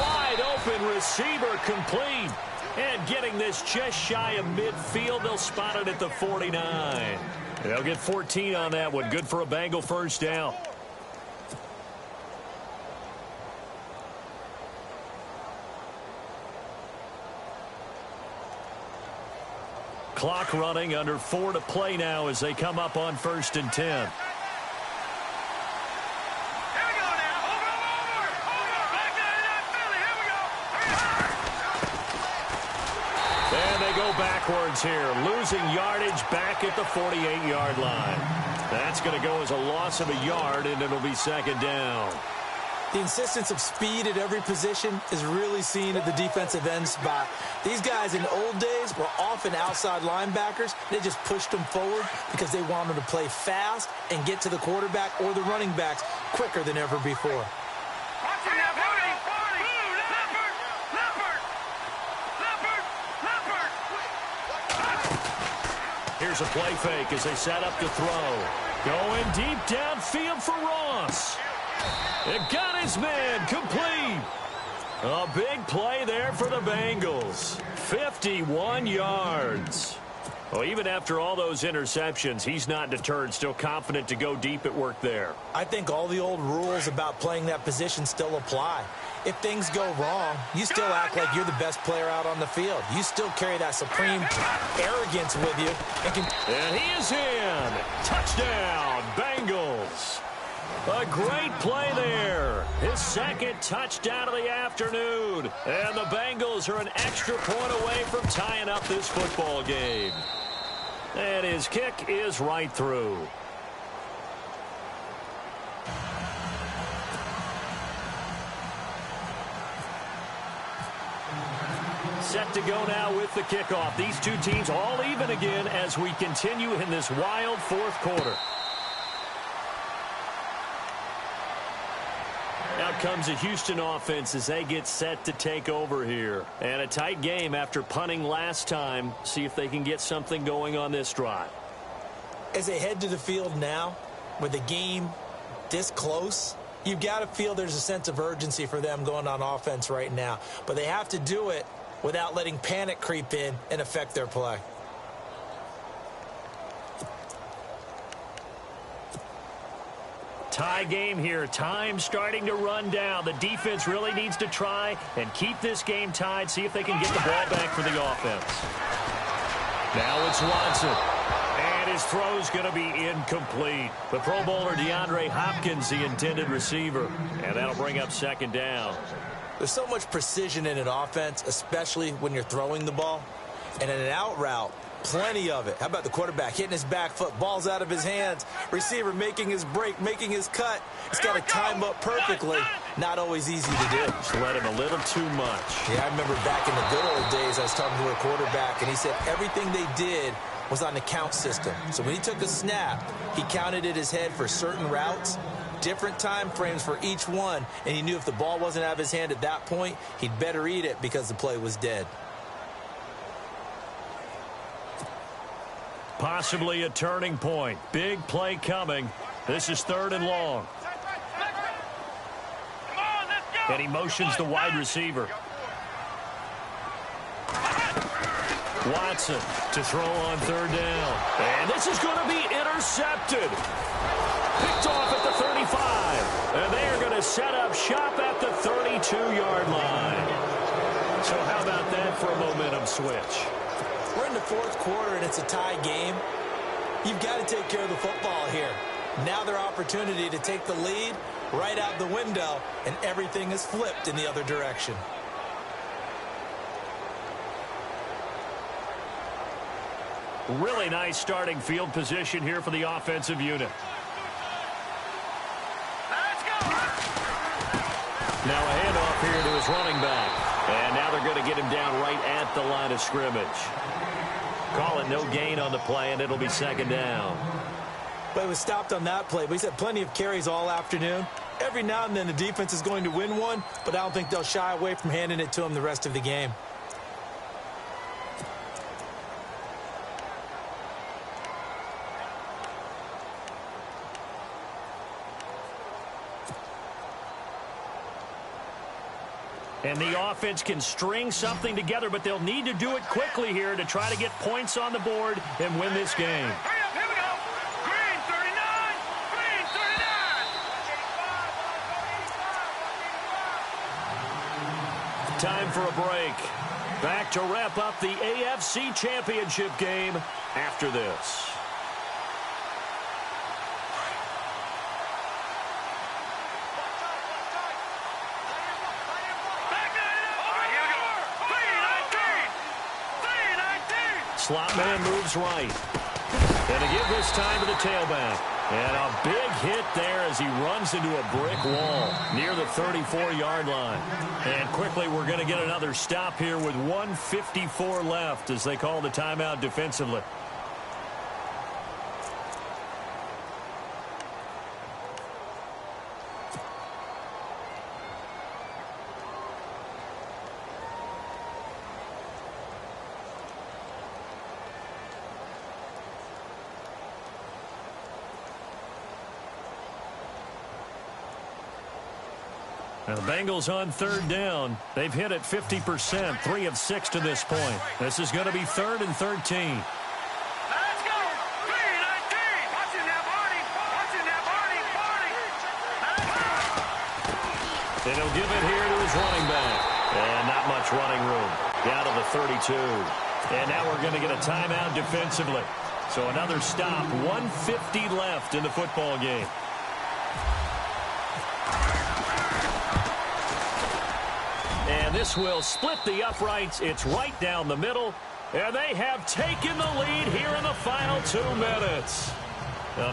Wide open receiver complete. And getting this just shy of midfield, they'll spot it at the 49. They'll get 14 on that one. Good for a Bengal 1st down. Clock running, under 4 to play now as they come up on 1st and 10. Backwards here, losing yardage back at the 48-yard line. That's going to go as a loss of a yard, and it'll be 2nd down. The insistence of speed at every position is really seen at the defensive end spot. These guys in old days were often outside linebackers. They just pushed them forward because they wanted to play fast and get to the quarterback or the running backs quicker than ever before. Here's a play fake as they set up to throw. Going deep downfield for Ross. It got his man complete. A big play there for the Bengals. 51 yards. Well, even after all those interceptions, he's not deterred, still confident to go deep at work there. I think all the old rules about playing that position still apply. If things go wrong, you still act like you're the best player out on the field. You still carry that supreme arrogance with you. And he is in. Touchdown, Bengals. A great play there. His 2nd touchdown of the afternoon. And the Bengals are an extra point away from tying up this football game. And his kick is right through. Set to go now with the kickoff. These two teams all even again as we continue in this wild 4th quarter. Out comes the Houston offense as they get set to take over here. And a tight game after punting last time. See if they can get something going on this drive. As they head to the field now, with the game this close, you've got to feel there's a sense of urgency for them going on offense right now. But they have to do it without letting panic creep in and affect their play. Tie game here. Time starting to run down. The defense really needs to try and keep this game tied, see if they can get the ball back for the offense. Now it's Watson. And his throw's going to be incomplete. The Pro Bowler DeAndre Hopkins, the intended receiver. And that'll bring up second down. There's so much precision in an offense, especially when you're throwing the ball. And in an out route, plenty of it. How about the quarterback hitting his back foot, ball's out of his hands, receiver making his break, making his cut. He's got to time up perfectly. Not always easy to do. Just let him a little too much. Yeah, I remember back in the good old days, I was talking to a quarterback, and he said everything they did was on the count system. So when he took a snap, he counted in his head for certain routes, different time frames for each one, and he knew if the ball wasn't out of his hand at that point, he'd better eat it because the play was dead. Possibly a turning point. Big play coming. This is 3rd and long. And he motions the wide receiver. Watson to throw on 3rd down. And this is going to be intercepted. Picked off at the 35. And they are going to set up shop at the 32-yard line. So how about that for a momentum switch? We're in the 4th quarter, and it's a tie game. You've got to take care of the football here. Now their opportunity to take the lead right out the window, and everything is flipped in the other direction. Really nice starting field position here for the offensive unit. Now a handoff here to his running back. And now they're going to get him down right at the line of scrimmage. Call it no gain on the play, and it'll be 2nd down. But it was stopped on that play. But he's had plenty of carries all afternoon. Every now and then the defense is going to win one, but I don't think they'll shy away from handing it to him the rest of the game. And the offense can string something together, but they'll need to do it quickly here to try to get points on the board and win this game. Hurry up, here we go. Green 39. Green 39. Time for a break. Back to wrap up the AFC Championship game after this. Slot man moves right. And to give this time to the tailback. And a big hit there as he runs into a brick wall near the 34-yard line. And quickly we're going to get another stop here with 1:54 left as they call the timeout defensively. Now the Bengals on 3rd down. They've hit it 50%, 3 of 6 to this point. This is going to be 3rd and 13. Let's go. 3-19. Watching that Barney. Watching that Barney. And he'll give it here to his running back. And not much running room. Down to the 32. And now we're going to get a timeout defensively. So another stop. 1:50 left in the football game. And this will split the uprights. It's right down the middle. And they have taken the lead here in the final 2 minutes.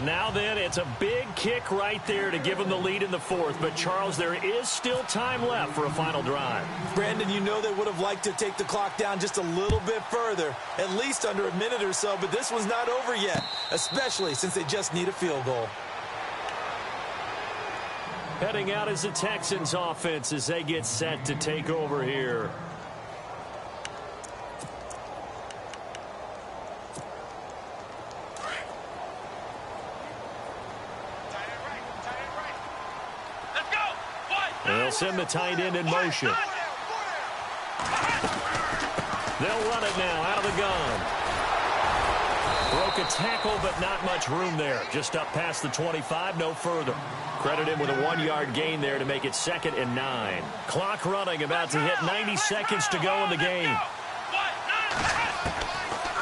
Now then, it's a big kick right there to give them the lead in the 4th. But, Charles, there is still time left for a final drive. Brandon, you know they would have liked to take the clock down just a little bit further, at least under a minute or so. But this one's not over yet, especially since they just need a field goal. Heading out is the Texans offense as they get set to take over here. Let's go. And they'll send the tight end in motion. They'll run it now out of the gun. a tackle, but not much room there. Just up past the 25, no further. Credit him with a 1-yard gain there to make it 2nd and 9. Clock running, about to hit 90 seconds to go in the game.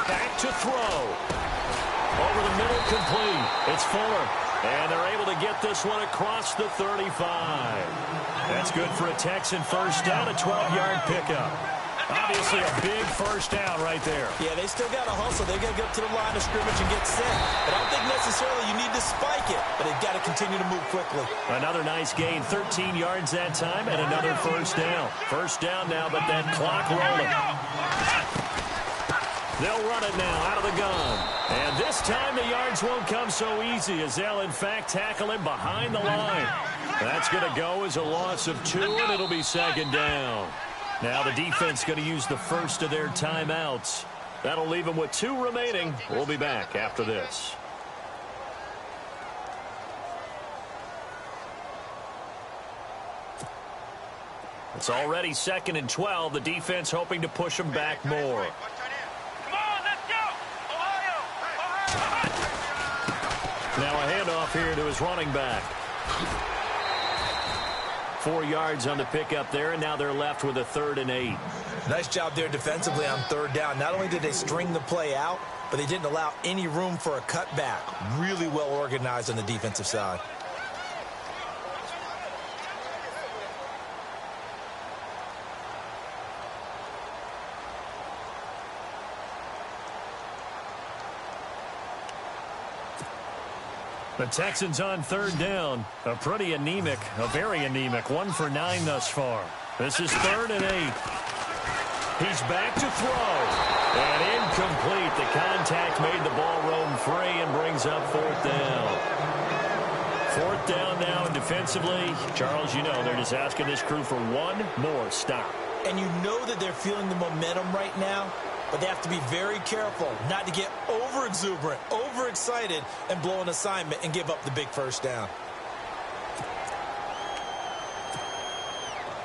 Back to throw. Over the middle, complete. It's Fuller. And they're able to get this one across the 35. That's good for a Texan first down, a 12-yard pickup. Obviously a big first down right there. Yeah, they still got to hustle. They've got to get up to the line of scrimmage and get set. But I don't think necessarily you need to spike it, but they've got to continue to move quickly. Another nice gain, 13 yards that time, and another first down. First down now, but that clock rolling. They'll run it now out of the gun. And this time the yards won't come so easy as they'll, in fact, tackle him behind the line. That's going to go as a loss of 2, and it'll be 2nd down. Now the defense going to use the first of their timeouts. That'll leave them with 2 remaining. We'll be back after this. It's already 2nd and 12. The defense hoping to push them back more. Come on, let's go! Ohio! Now a handoff here to his running back. 4 yards on the pickup there, and now they're left with a 3rd and 8. Nice job there defensively on 3rd down. Not only did they string the play out, but they didn't allow any room for a cutback. Really well organized on the defensive side. The Texans on 3rd down. A pretty anemic, a very anemic 1 for 9 thus far. This is 3rd and 8. He's back to throw. And incomplete. The contact made the ball roam free and brings up 4th down. 4th down now, and defensively, Charles, you know, they're just asking this crew for 1 more stop. And you know that they're feeling the momentum right now, but they have to be very careful not to get over-exuberant, overexcited, and blow an assignment and give up the big first down.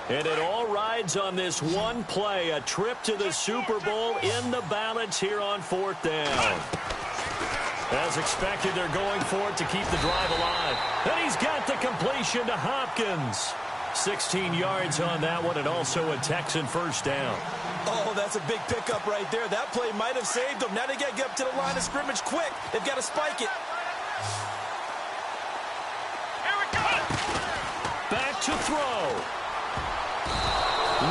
And it all rides on this one play, a trip to the Super Bowl in the balance here on 4th down. As expected, they're going for it to keep the drive alive. And he's got the completion to Hopkins. 16 yards on that one, and also a Texan first down. Oh, that's a big pickup right there. That play might have saved them. Now they got to get up to the line of scrimmage quick. They've got to spike it. Here we go! Back to throw.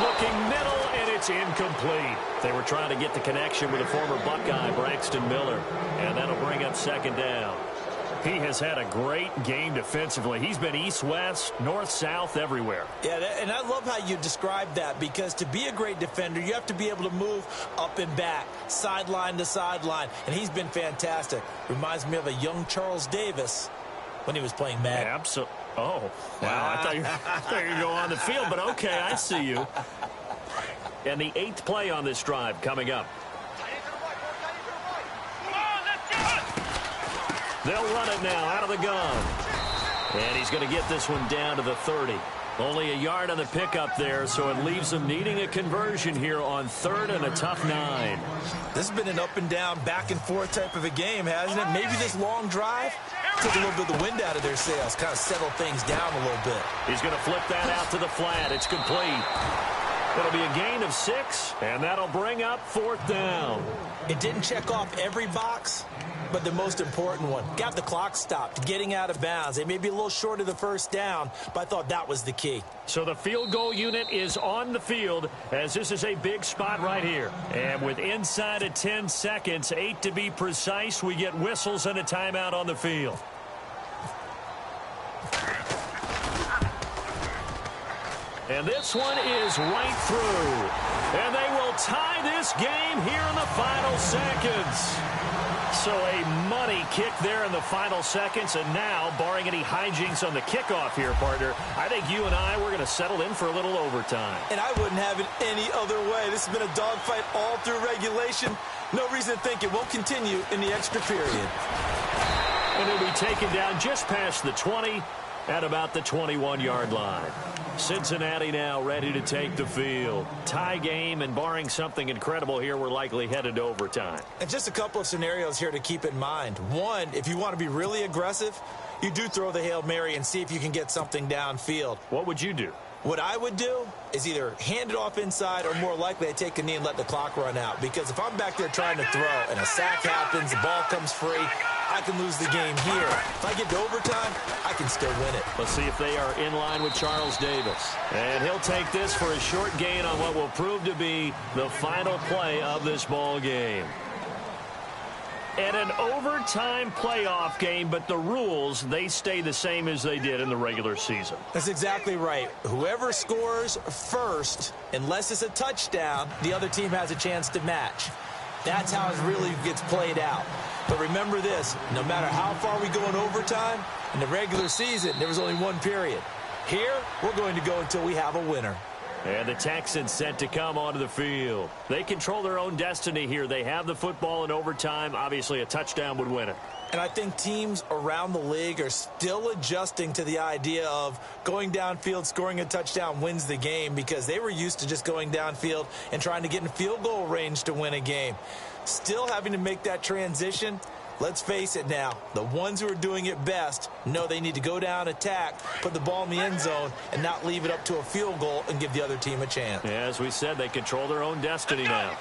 Looking middle, and it's incomplete. They were trying to get the connection with a former Buckeye, Braxton Miller, and that'll bring up 2nd down. He has had a great game defensively. He's been east-west, north-south, everywhere. Yeah, and I love how you describe that, because to be a great defender, you have to be able to move up and back, sideline to sideline, and he's been fantastic. Reminds me of a young Charles Davis when he was playing Madden. Absolutely. Oh, wow. I thought you were going to go on the field, but okay, I see you. And the 8th play on this drive coming up. They'll run it now out of the gun. And he's going to get this one down to the 30. Only a yard on the pickup there, so it leaves them needing a conversion here on 3rd and a tough 9. This has been an up and down, back and forth type of a game, hasn't it? Maybe this long drive took a little bit of the wind out of their sails, kind of settled things down a little bit. He's going to flip that out to the flat. It's complete. It'll be a gain of 6, and that'll bring up 4th down. It didn't check off every box, but the most important one. Got the clock stopped, getting out of bounds. They may be a little short of the first down, but I thought that was the key. So the field goal unit is on the field, as this is a big spot right here. And with inside of 10 seconds, 8 to be precise, we get whistles and a timeout on the field. And this one is right through. And they will tie this game here in the final seconds. So a money kick there in the final seconds. And now, barring any hijinks on the kickoff here, partner, I think you and I, we're going to settle in for a little overtime. And I wouldn't have it any other way. This has been a dogfight all through regulation. No reason to think it won't continue in the extra period. And it'll be taken down just past the 20. at about the 21-yard line. Cincinnati now ready to take the field. Tie game, and barring something incredible here, we're likely headed to overtime. And just a couple of scenarios here to keep in mind. One, if you want to be really aggressive, you do throw the Hail Mary and see if you can get something downfield. What would you do? What I would do is either hand it off inside or more likely I take a knee and let the clock run out. Because if I'm back there trying to throw and a sack happens, the ball comes free, I can lose the game here. If I get to overtime, I can still win it. Let's see if they are in line with Charles Davis. And he'll take this for a short gain on what will prove to be the final play of this ball game. And an overtime playoff game, but the rules, they stay the same as they did in the regular season. That's exactly right. Whoever scores first, unless it's a touchdown, the other team has a chance to match. That's how it really gets played out. But remember this, no matter how far we go in overtime, in the regular season, there was only one period. Here, we're going to go until we have a winner. And the Texans set to come onto the field. They control their own destiny here. They have the football in overtime. Obviously, a touchdown would win it. And I think teams around the league are still adjusting to the idea of going downfield, scoring a touchdown wins the game, because they were used to just going downfield and trying to get in field goal range to win a game. Still having to make that transition. Let's face it now, the ones who are doing it best know they need to go down, attack, put the ball in the end zone, and not leave it up to a field goal and give the other team a chance. Yeah, as we said, they control their own destiny now.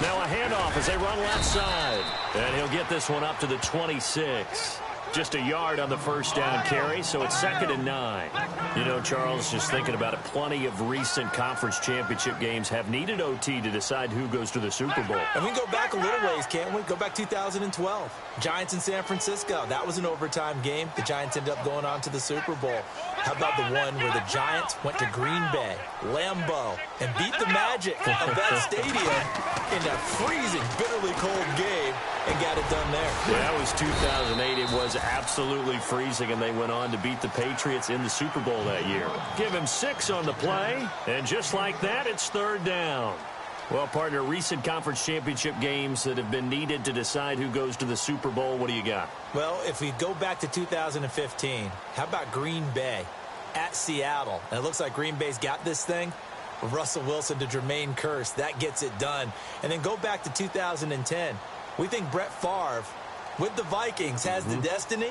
Now a handoff as they run left side. And he'll get this one up to the 26. Just a yard on the first down carry, so it's 2nd and 9. You know, Charles, just thinking about it, plenty of recent conference championship games have needed OT to decide who goes to the Super Bowl. And we can go back a little ways, can't we? Go back 2012. Giants in San Francisco. That was an overtime game. The Giants ended up going on to the Super Bowl. How about the one where the Giants went to Green Bay, Lambeau, and beat the Magic of that stadium in that freezing, bitterly cold game and got it done there. Yeah, that was 2008. It was absolutely freezing, and they went on to beat the Patriots in the Super Bowl that year. Give him 6 on the play, and just like that, it's 3rd down. Well, partner, recent conference championship games that have been needed to decide who goes to the Super Bowl, what do you got? Well, if we go back to 2015, how about Green Bay at Seattle? And it looks like Green Bay's got this thing. Russell Wilson to Jermaine Kearse, that gets it done. And then go back to 2010. We think Brett Favre, with the Vikings, has the destiny,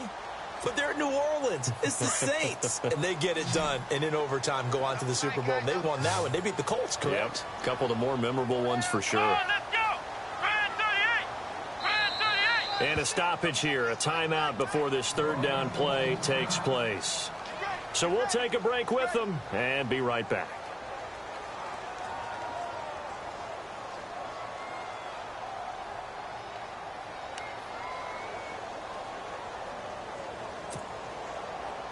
but they're at New Orleans. It's the Saints. And they get it done. And in overtime, go on to the Super Bowl. And they won that one. They beat the Colts, correct? Yep. A couple of the more memorable ones for sure. Let's go! Red 38! And a stoppage here, a timeout before this 3rd down play takes place. So we'll take a break with them and be right back.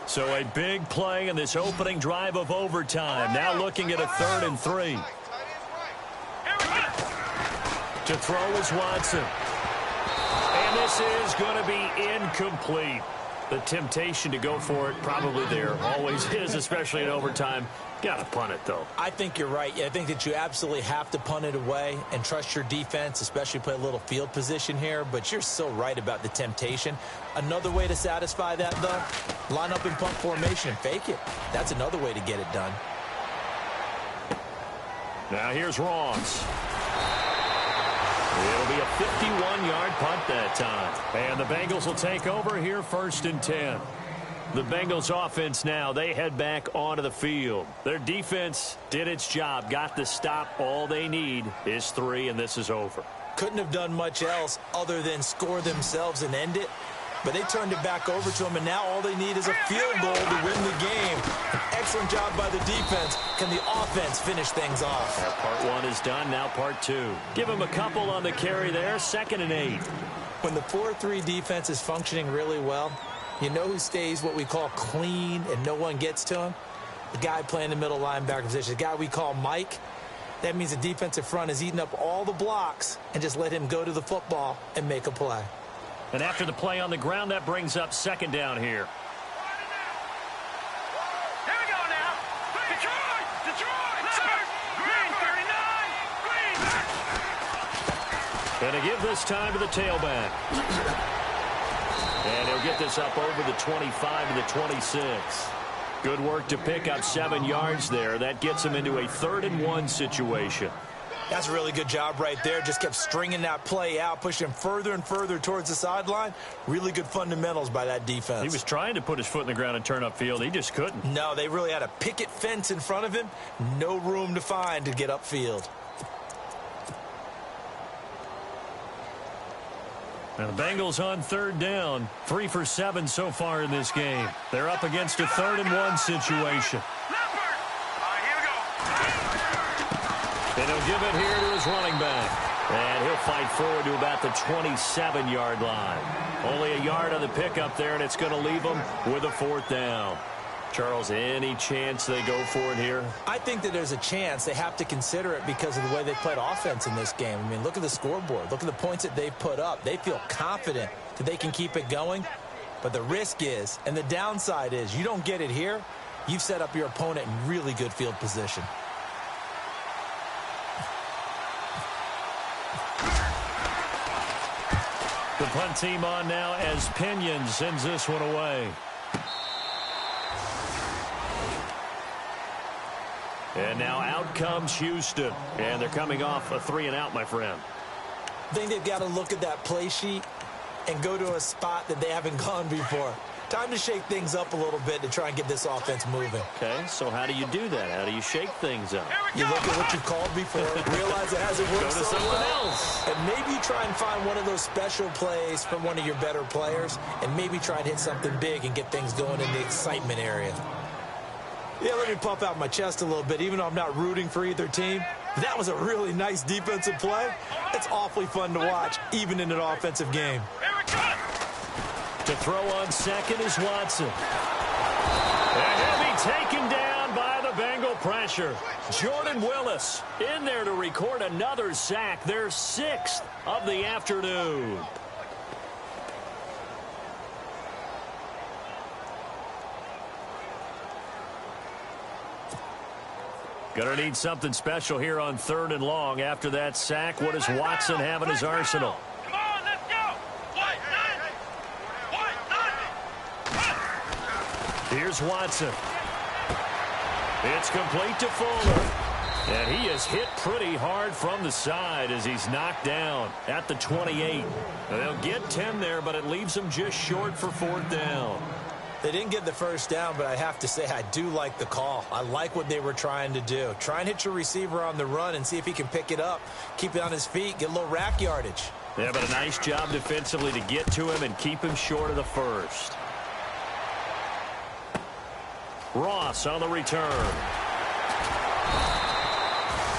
So a big play in this opening drive of overtime. Now looking at a 3rd and 3. To throw is Watson. And this is going to be incomplete. The temptation to go for it probably there. Always is, especially in overtime. Got to punt it, though. I think you're right. I think that you absolutely have to punt it away and trust your defense, especially play a little field position here. But you're so right about the temptation. Another way to satisfy that, though, line up in punt formation and fake it. That's another way to get it done. Now here's Ross. It'll be a 51-yard punt that time. And the Bengals will take over here 1st and 10. The Bengals offense now, they head back onto the field. Their defense did its job, got the stop. All they need is 3, and this is over. Couldn't have done much else other than score themselves and end it. But they turned it back over to them, and now all they need is a field goal to win the game. An excellent job by the defense. Can the offense finish things off? That part 1 is done, now part 2. Give them a couple on the carry there, 2nd and 8. When the 4-3 defense is functioning really well, you know who stays what we call clean and no one gets to him? The guy playing the middle linebacker position, the guy we call Mike. That means the defensive front is eating up all the blocks and just let him go to the football and make a play. And after the play on the ground, that brings up 2nd down here. Here we go now. Detroit! Detroit! Green 39! Green! And to give this time to the tailback. And he'll get this up over the 25 to the 26. Good work to pick up 7 yards there. That gets him into a 3rd-and-1 situation. That's a really good job right there. Just kept stringing that play out, pushing him further and further towards the sideline. Really good fundamentals by that defense. He was trying to put his foot in the ground and turn upfield. He just couldn't. No, they really had a picket fence in front of him. No room to find to get upfield. Now the Bengals on 3rd down. 3 for 7 so far in this game. They're up against a 3rd-and-1 situation. And he'll give it here to his running back. And he'll fight forward to about the 27-yard line. Only a yard on the pickup there, and it's going to leave him with a 4th down. Charles, any chance they go for it here? I think that there's a chance. They have to consider it because of the way they played offense in this game. I mean, look at the scoreboard. Look at the points that they've put up. They feel confident that they can keep it going. But the risk is, and the downside is, you don't get it here, you've set up your opponent in really good field position. The punt team on now as Pinion sends this one away. And now out comes Houston. And they're coming off a 3-and-out, my friend. I think they've got to look at that play sheet and go to a spot that they haven't gone before. Time to shake things up a little bit to try and get this offense moving. Okay, so how do you do that? How do you shake things up? You look at what you've called before, realize it hasn't worked Go to so something well, else. and maybe you try and find one of those special plays from one of your better players, and maybe try and hit something big and get things going in the excitement area. Yeah, let me puff out my chest a little bit, even though I'm not rooting for either team. That was a really nice defensive play. It's awfully fun to watch, even in an offensive game. To throw on second is Watson. And he'll be taken down by the Bengal pressure. Jordan Willis in there to record another sack, their 6th of the afternoon. Gonna need something special here on 3rd and long. After that sack, what does Watson have in his arsenal? Come on, let's go. Here's Watson. It's complete to Fuller. And he is hit pretty hard from the side as he's knocked down at the 28. They'll get 10 there, but it leaves them just short for 4th down. They didn't get the first down, but I have to say I do like the call. I like what they were trying to do. Try and hit your receiver on the run and see if he can pick it up, keep it on his feet, get a little rack yardage. Yeah, but a nice job defensively to get to him and keep him short of the first. Ross on the return.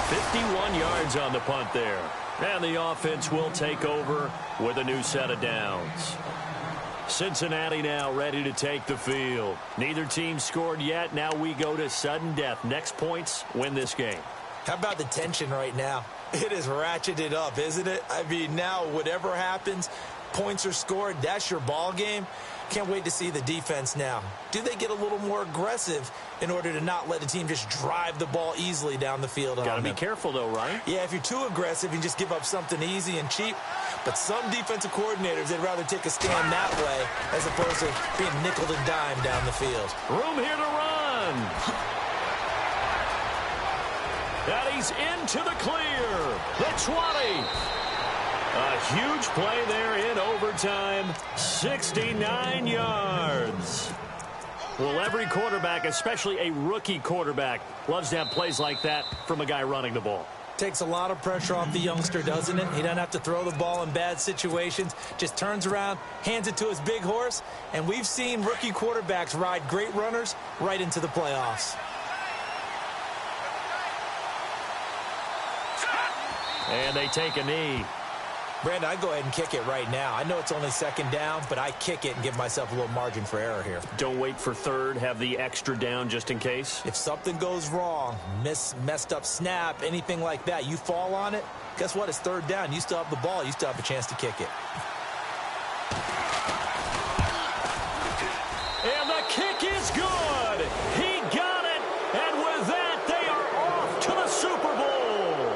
51 yards on the punt there. And the offense will take over with a new set of downs. Cincinnati now ready to take the field. Neither team scored yet. Now we go to sudden death. Next points win this game. How about the tension right now? It is ratcheted up, isn't it? I mean, now whatever happens, points are scored, that's your ball game. Can't wait to see the defense now. Do they get a little more aggressive in order to not let the team just drive the ball easily down the field? Got to be careful, though, right? Yeah, if you're too aggressive, you just give up something easy and cheap. But some defensive coordinators, they'd rather take a stand that way as opposed to being nickel and dime down the field. Room here to run. And he's into the clear. The 20. A huge play there in overtime. 69 yards. Well, every quarterback, especially a rookie quarterback, loves to have plays like that from a guy running the ball. Takes a lot of pressure off the youngster, doesn't it? He doesn't have to throw the ball in bad situations. Just turns around, hands it to his big horse. And we've seen rookie quarterbacks ride great runners right into the playoffs. And they take a knee. Brandon, I'd go ahead and kick it right now. I know it's only 2nd down, but I kick it and give myself a little margin for error here. Don't wait for 3rd. Have the extra down just in case. If something goes wrong, messed up snap, anything like that, you fall on it, guess what? It's 3rd down. You still have the ball. You still have a chance to kick it. And the kick is good. He got it. And with that, they are off to the Super Bowl.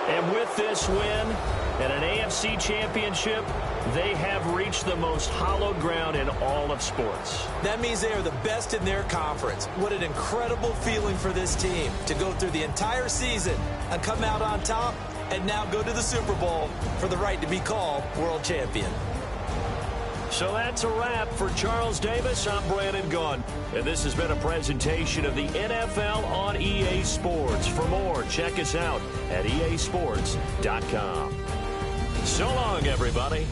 And with this win, And an AFC championship, they have reached the most hallowed ground in all of sports. That means they are the best in their conference. What an incredible feeling for this team to go through the entire season and come out on top and now go to the Super Bowl for the right to be called world champion. So that's a wrap for Charles Davis. I'm Brandon Gaudin, and this has been a presentation of the NFL on EA Sports. For more, check us out at easports.com. So long, everybody.